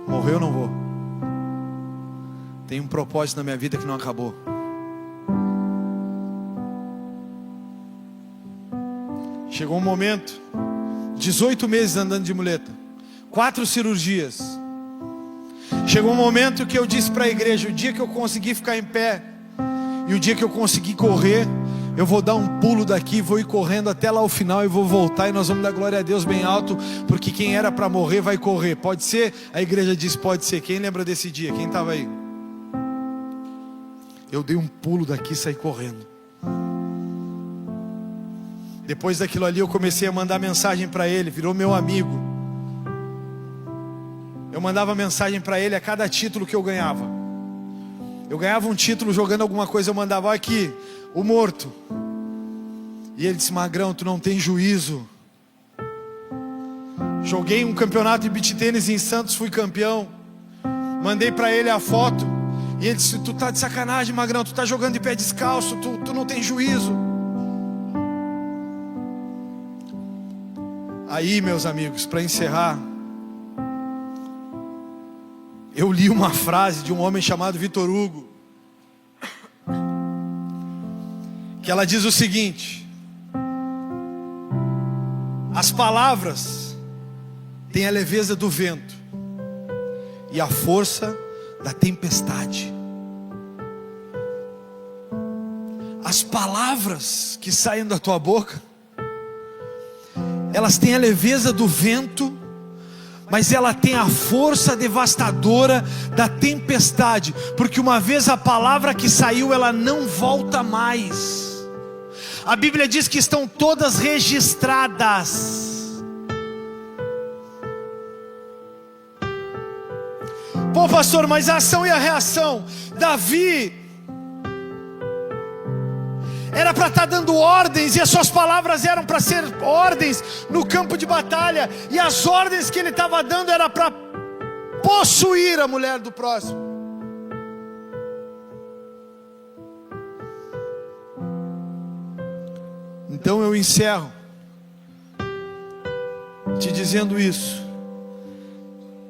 Morrer eu não vou. Tem um propósito na minha vida que não acabou. Chegou um momento, 18 meses andando de muleta, 4 cirurgias. Chegou um momento que eu disse para a igreja: o dia que eu conseguir ficar em pé e o dia que eu conseguir correr, eu vou dar um pulo daqui, vou ir correndo até lá ao final e vou voltar, e nós vamos dar glória a Deus bem alto, porque quem era para morrer vai correr. Pode ser? A igreja disse: pode ser. Quem lembra desse dia? Quem estava aí? Eu dei um pulo daqui e saí correndo. Depois daquilo ali eu comecei a mandar mensagem para ele, virou meu amigo. Eu mandava mensagem para ele a cada título que eu ganhava. Eu ganhava um título jogando alguma coisa, eu mandava: olha aqui, o morto. E ele disse: magrão, tu não tem juízo. Joguei um campeonato de beach tênis em Santos, fui campeão. Mandei para ele a foto e ele disse: tu tá de sacanagem, magrão, tu tá jogando de pé descalço, tu não tem juízo. Aí, meus amigos, para encerrar, eu li uma frase de um homem chamado Vitor Hugo, que ela diz o seguinte: As palavras têm a leveza do vento e a força da tempestade. As palavras que saem da tua boca, elas têm a leveza do vento, mas ela tem a força devastadora da tempestade, porque uma vez a palavra que saiu, ela não volta mais. A Bíblia diz que estão todas registradas. Pô, pastor, mas a ação e a reação. Davi era para estar dando ordens, e as suas palavras eram para ser ordens no campo de batalha, e as ordens que ele estava dando era para possuir a mulher do próximo. Então eu encerro te dizendo isso: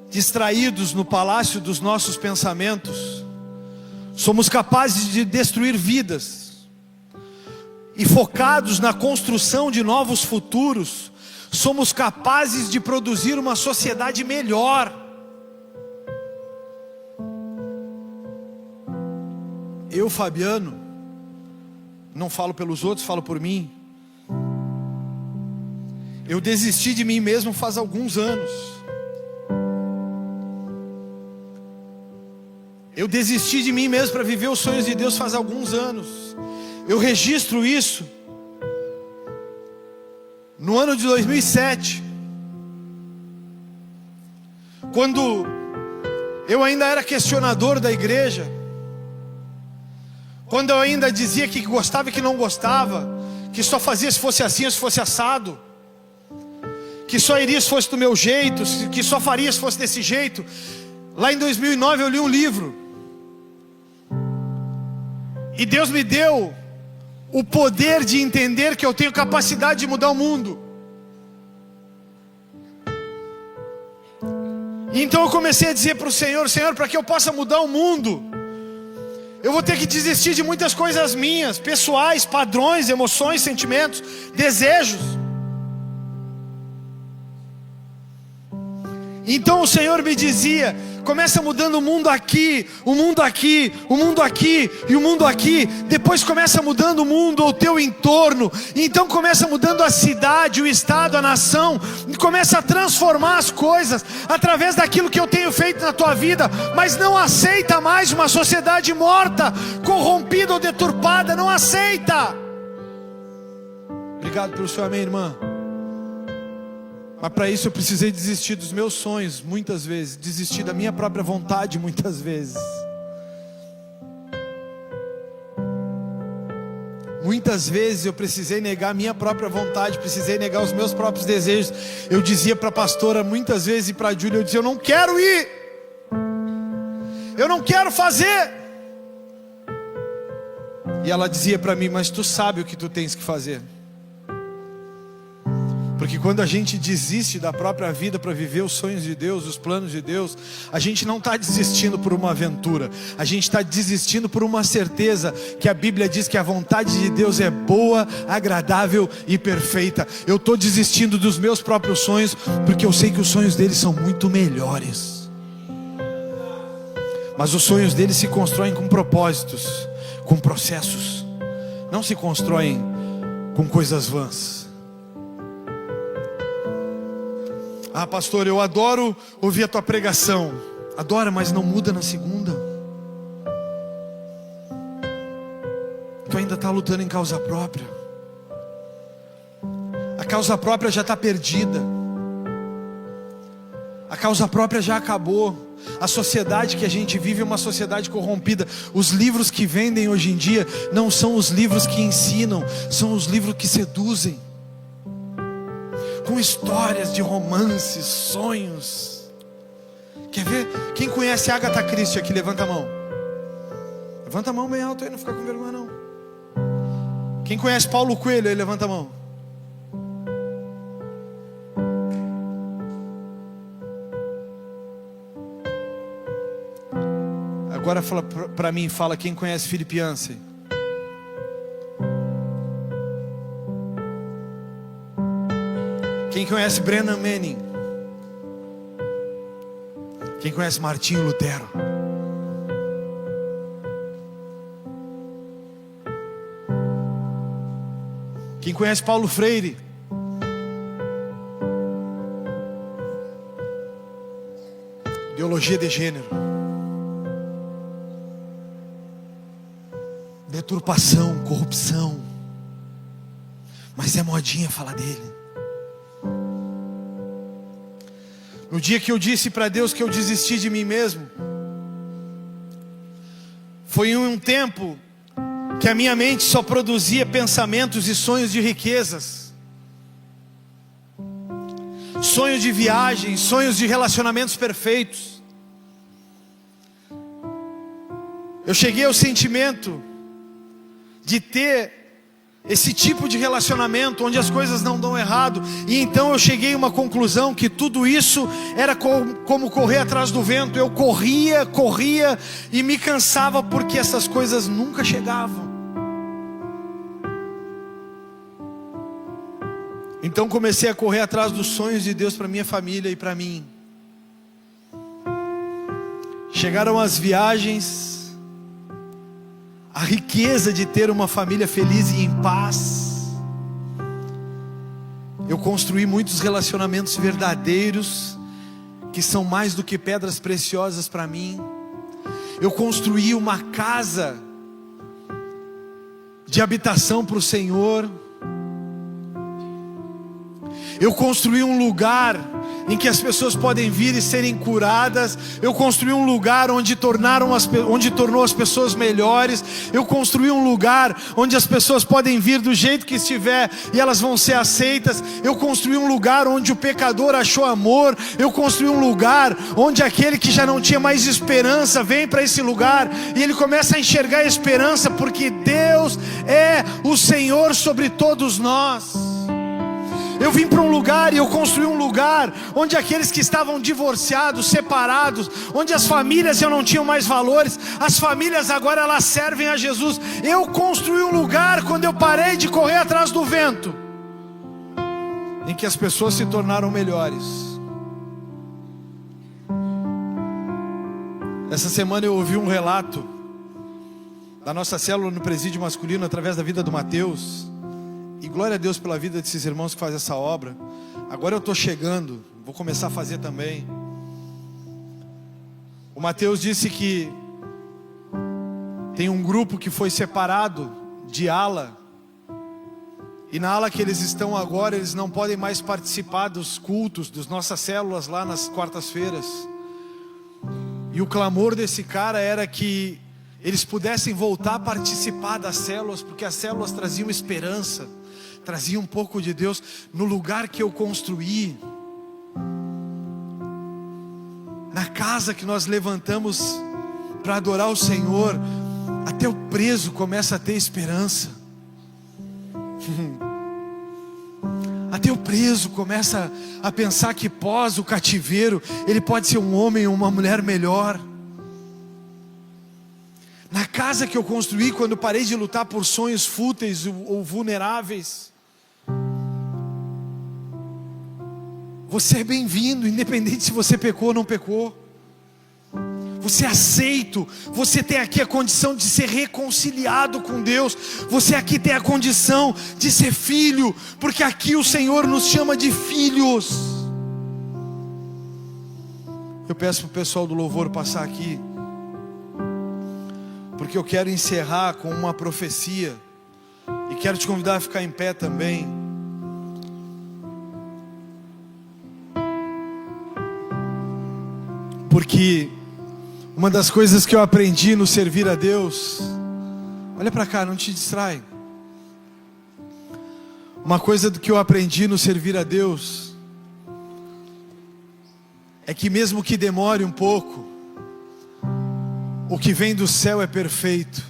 distraídos no palácio dos nossos pensamentos, somos capazes de destruir vidas, e focados na construção de novos futuros, somos capazes de produzir uma sociedade melhor. Eu, Fabiano, não falo pelos outros, falo por mim. Eu desisti de mim mesmo faz alguns anos. Eu desisti de mim mesmo para viver os sonhos de Deus faz alguns anos. Eu registro isso no ano de 2007, quando eu ainda era questionador da igreja, quando eu ainda dizia que gostava e que não gostava, que só fazia se fosse assim ou se fosse assado, que só iria se fosse do meu jeito, que só faria se fosse desse jeito. Lá em 2009 eu li um livro, e Deus me deu o poder de entender que eu tenho capacidade de mudar o mundo. Então eu comecei a dizer para o Senhor: Senhor, para que eu possa mudar o mundo, eu vou ter que desistir de muitas coisas minhas, pessoais, padrões, emoções, sentimentos, desejos. Então o Senhor me dizia: começa mudando o mundo aqui, o mundo aqui, o mundo aqui e o mundo aqui. Depois começa mudando o mundo, o teu entorno. Então começa mudando a cidade, o estado, a nação. Começa a transformar as coisas através daquilo que eu tenho feito na tua vida. Mas não aceita mais uma sociedade morta, corrompida ou deturpada. Não aceita. Obrigado pelo seu amém, irmã. Mas para isso eu precisei desistir dos meus sonhos muitas vezes, desistir da minha própria vontade muitas vezes. Muitas vezes eu precisei negar a minha própria vontade, precisei negar os meus próprios desejos. Eu dizia para a pastora muitas vezes e para a Júlia, eu dizia: eu não quero ir, eu não quero fazer. E ela dizia para mim: mas tu sabe o que tu tens que fazer. Porque quando a gente desiste da própria vida para viver os sonhos de Deus, os planos de Deus, a gente não está desistindo por uma aventura, a gente está desistindo por uma certeza que a Bíblia diz que a vontade de Deus é boa, agradável e perfeita. Eu estou desistindo dos meus próprios sonhos, porque eu sei que os sonhos deles são muito melhores. Mas os sonhos deles se constroem com propósitos, com processos, não se constroem com coisas vãs. Ah, pastor, eu adoro ouvir a tua pregação. Adora, mas não muda na segunda. Tu ainda está lutando em causa própria. A causa própria já está perdida. A causa própria já acabou. A sociedade que a gente vive é uma sociedade corrompida. Os livros que vendem hoje em dia não são os livros que ensinam, são os livros que seduzem, com histórias de romances, sonhos. Quer ver? Quem conhece Agatha Christie aqui? Levanta a mão. Levanta a mão bem alto aí, não fica com vergonha não. Quem conhece Paulo Coelho aí? Levanta a mão. Agora fala para mim, fala quem conhece Philip Yancey. conhece Brennan Manning? Quem conhece Martinho Lutero? Quem conhece Paulo Freire? Ideologia de gênero, deturpação, corrupção. Mas é modinha falar dele. No dia que eu disse para Deus que eu desisti de mim mesmo, foi em um tempo que a minha mente só produzia pensamentos e sonhos de riquezas, sonhos de viagem, sonhos de relacionamentos perfeitos. Eu cheguei ao sentimento de ter esse tipo de relacionamento onde as coisas não dão errado. E então eu cheguei a uma conclusão que tudo isso era como correr atrás do vento. Eu corria e me cansava porque essas coisas nunca chegavam. Então comecei a correr atrás dos sonhos de Deus para minha família e para mim. Chegaram as viagens, a riqueza de ter uma família feliz e em paz. Eu construí muitos relacionamentos verdadeiros, que são mais do que pedras preciosas para mim. Eu construí uma casa de habitação para o Senhor. Eu construí um lugar em que as pessoas podem vir e serem curadas. Eu construí um lugar onde tornou as pessoas melhores. Eu construí um lugar onde as pessoas podem vir do jeito que estiver e elas vão ser aceitas. Eu construí um lugar onde o pecador achou amor. Eu construí um lugar onde aquele que já não tinha mais esperança vem para esse lugar e ele começa a enxergar a esperança, porque Deus é o Senhor sobre todos nós. Eu vim para um lugar e eu construí um lugar onde aqueles que estavam divorciados, separados, onde as famílias já não tinham mais valores, as famílias agora elas servem a Jesus. Eu construí um lugar quando eu parei de correr atrás do vento, em que as pessoas se tornaram melhores. Essa semana eu ouvi um relato da nossa célula no presídio masculino através da vida do Mateus. E glória a Deus pela vida desses irmãos que fazem essa obra. Agora eu estou chegando, vou começar a fazer também. O Mateus disse que tem um grupo que foi separado de ala. E na ala que eles estão agora, eles não podem mais participar dos cultos, das nossas células lá nas quartas-feiras. E o clamor desse cara era que eles pudessem voltar a participar das células, porque as células traziam esperança, traziam um pouco de Deus. No lugar que eu construí, na casa que nós levantamos para adorar o Senhor, até o preso começa a ter esperança. Até o preso começa a pensar que pós o cativeiro ele pode ser um homem ou uma mulher melhor. Na casa que eu construí, quando parei de lutar por sonhos fúteis ou vulneráveis, você é bem-vindo, independente se você pecou ou não pecou. Você é aceito. Você tem aqui a condição de ser reconciliado com Deus. Você aqui tem a condição de ser filho, porque aqui o Senhor nos chama de filhos. Eu peço para o pessoal do louvor passar aqui, porque eu quero encerrar com uma profecia. E quero te convidar a ficar em pé também. Porque uma das coisas que eu aprendi no servir a Deus, olha para cá, não te distrai. Uma coisa que eu aprendi no servir a Deus é que mesmo que demore um pouco, o que vem do céu é perfeito.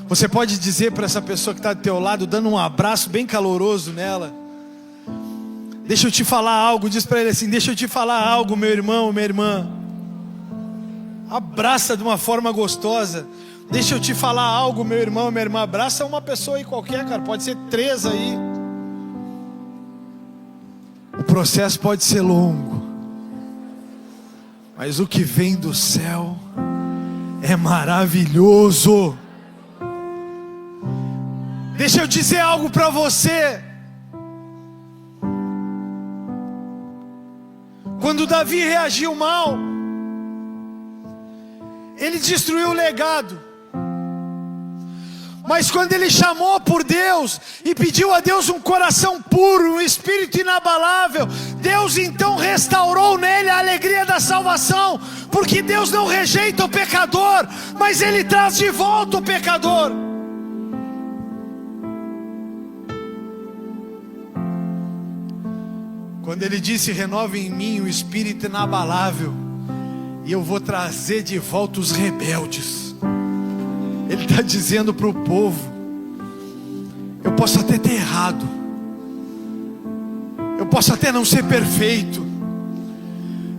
Você pode dizer para essa pessoa que está do teu lado, dando um abraço bem caloroso nela: deixa eu te falar algo. Diz para ele assim: deixa eu te falar algo, meu irmão, minha irmã. Abraça de uma forma gostosa. Deixa eu te falar algo, meu irmão, minha irmã. Abraça uma pessoa aí qualquer, cara. Pode ser 3 aí. processo pode ser longo, mas o que vem do céu é maravilhoso. Deixa eu dizer algo para você. Quando Davi reagiu mal, ele destruiu o legado. Mas quando ele chamou por Deus e pediu a Deus um coração puro, um espírito inabalável, Deus então restaurou nele a alegria da salvação, porque Deus não rejeita o pecador, mas Ele traz de volta o pecador. Quando Ele disse: renove em mim o espírito inabalável, e eu vou trazer de volta os rebeldes. Ele está dizendo para o povo: eu posso até ter errado, eu posso até não ser perfeito,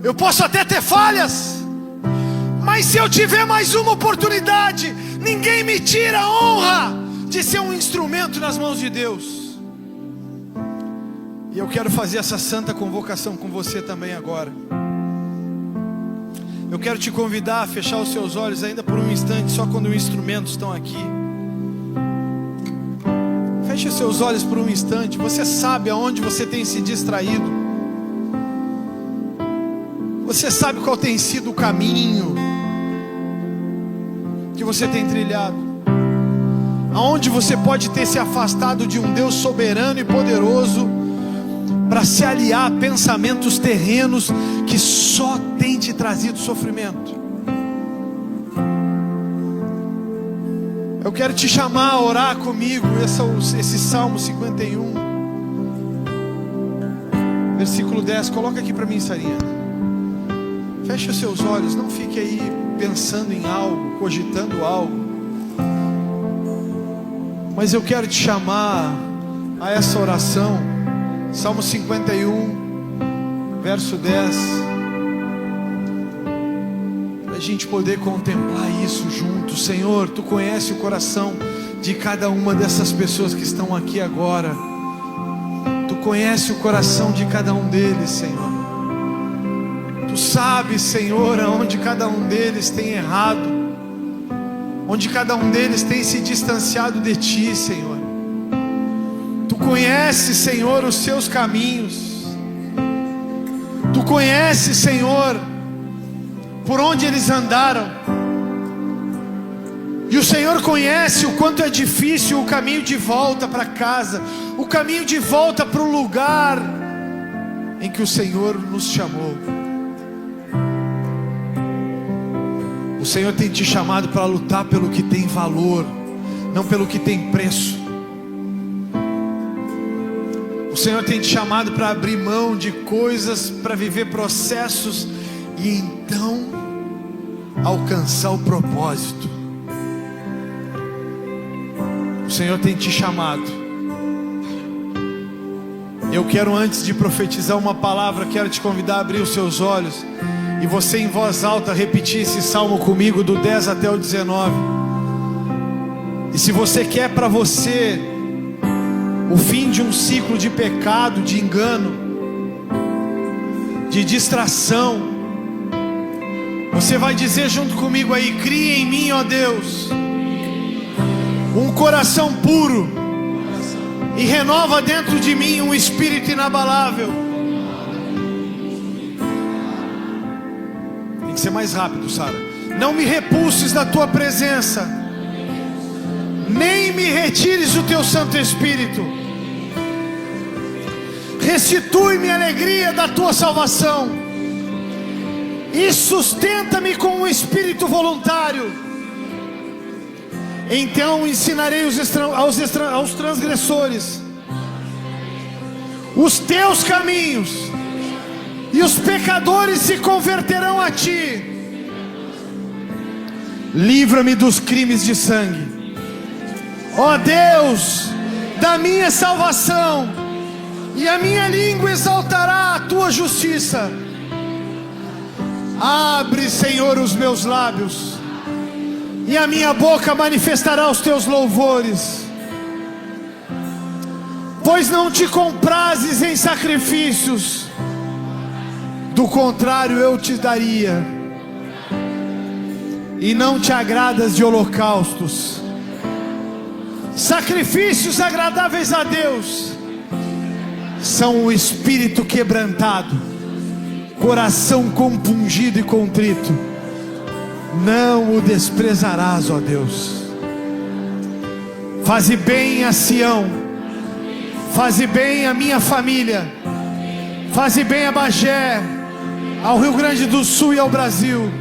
eu posso até ter falhas, mas se eu tiver mais uma oportunidade, ninguém me tira a honra de ser um instrumento nas mãos de Deus. E eu quero fazer essa santa convocação com você também agora. Eu quero te convidar a fechar os seus olhos ainda por um instante, só quando os instrumentos estão aqui. Feche os seus olhos por um instante. Você sabe aonde você tem se distraído. Você sabe qual tem sido o caminho que você tem trilhado. Aonde você pode ter se afastado de um Deus soberano e poderoso para se aliar a pensamentos terrenos que só tem te trazido sofrimento. Eu quero te chamar a orar comigo. Esse Salmo 51, versículo 10. Coloca aqui para mim, Sarinha. Feche os seus olhos. Não fique aí pensando em algo, cogitando algo. Mas eu quero te chamar a essa oração. Salmo 51, verso 10, para a gente poder contemplar isso junto. Senhor, Tu conhece o coração de cada uma dessas pessoas que estão aqui agora. Tu conhece o coração de cada um deles, Senhor. Tu sabes, Senhor, aonde cada um deles tem errado, onde cada um deles tem se distanciado de Ti, Senhor. Tu conheces, Senhor, os seus caminhos. Tu conheces, Senhor, por onde eles andaram. E o Senhor conhece o quanto é difícil o caminho de volta para casa, o caminho de volta para o lugar em que o Senhor nos chamou. O Senhor tem te chamado para lutar pelo que tem valor, não pelo que tem preço. O Senhor tem te chamado para abrir mão de coisas, para viver processos e então alcançar o propósito. O Senhor tem te chamado. Eu quero, antes de profetizar uma palavra, quero te convidar a abrir os seus olhos e você em voz alta repetir esse salmo comigo, do 10 até o 19. E se você quer para você o fim de um ciclo de pecado, de engano, de distração, você vai dizer junto comigo aí: cria em mim, ó Deus, um coração puro, e renova dentro de mim um espírito inabalável. Tem que ser mais rápido, Sara. Não me repulses da tua presença, nem me retires o teu Santo Espírito. Restitui-me a alegria da tua salvação e sustenta-me com um espírito voluntário. Então ensinarei aos transgressores os teus caminhos, e os pecadores se converterão a ti. Livra-me dos crimes de sangue, ó Deus, da minha salvação, e a minha língua exaltará a tua justiça. Abre, Senhor, os meus lábios, e a minha boca manifestará os teus louvores. Pois não te comprazes em sacrifícios, do contrário eu te daria. E não te agradas de holocaustos, sacrifícios agradáveis a Deus são o espírito quebrantado, coração compungido e contrito, não o desprezarás, ó Deus. Faze bem a Sião, faze bem a minha família, faze bem a Bagé, ao Rio Grande do Sul e ao Brasil,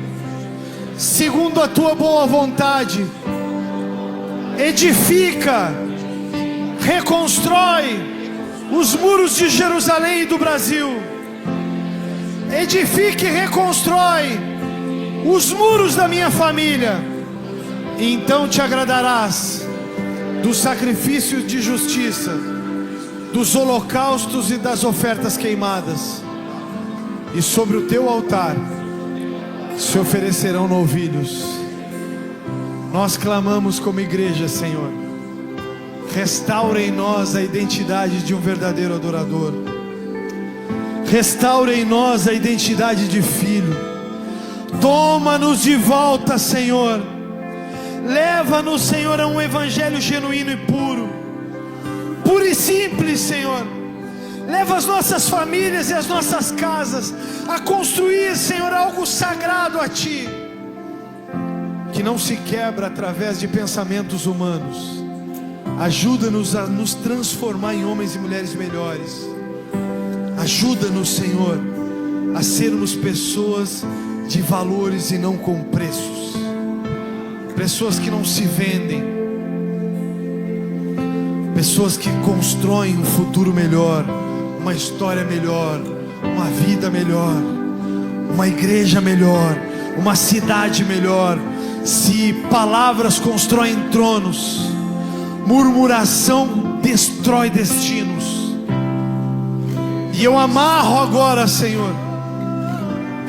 segundo a tua boa vontade. Edifica, reconstrói os muros de Jerusalém e do Brasil. Edifica e reconstrói os muros da minha família. E então te agradarás dos sacrifícios de justiça, dos holocaustos e das ofertas queimadas. E sobre o teu altar se oferecerão novilhos. Nós clamamos como igreja, Senhor, restaura em nós a identidade de um verdadeiro adorador. Restaura em nós a identidade de filho. Toma-nos de volta, Senhor. Leva-nos, Senhor, a um evangelho genuíno e puro, puro e simples, Senhor. Leva as nossas famílias e as nossas casas a construir, Senhor, algo sagrado a Ti, que não se quebra através de pensamentos humanos. Ajuda-nos a nos transformar em homens e mulheres melhores. Ajuda-nos, Senhor, a sermos pessoas de valores e não com preços. Pessoas que não se vendem. Pessoas que constroem um futuro melhor, uma história melhor, uma vida melhor, uma igreja melhor, uma cidade melhor. Se palavras constroem tronos, murmuração destrói destinos. E eu amarro agora, Senhor.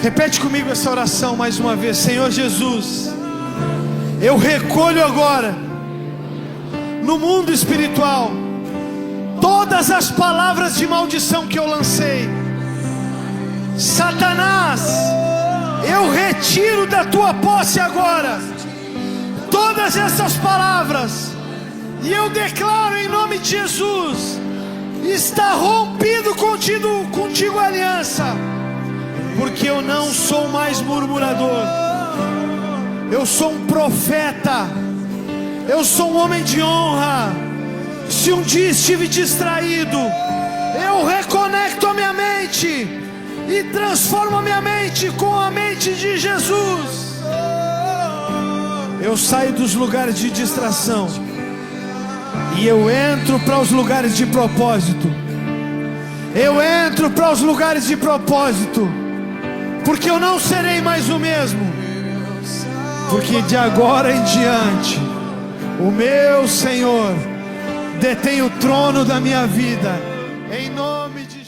Repete comigo essa oração mais uma vez. Senhor Jesus, eu recolho agora no mundo espiritual todas as palavras de maldição que eu lancei. Satanás, eu retiro da tua posse agora todas essas palavras, e eu declaro em nome de Jesus: está rompido contigo a aliança, porque eu não sou mais murmurador. Eu sou um profeta, eu sou um homem de honra. Se um dia estive distraído, eu reconecto a minha mente e transformo a minha mente com a mente de Jesus. Eu saio dos lugares de distração e eu entro para os lugares de propósito. Eu entro para os lugares de propósito, porque eu não serei mais o mesmo. Porque de agora em diante, o meu Senhor detém o trono da minha vida, em nome de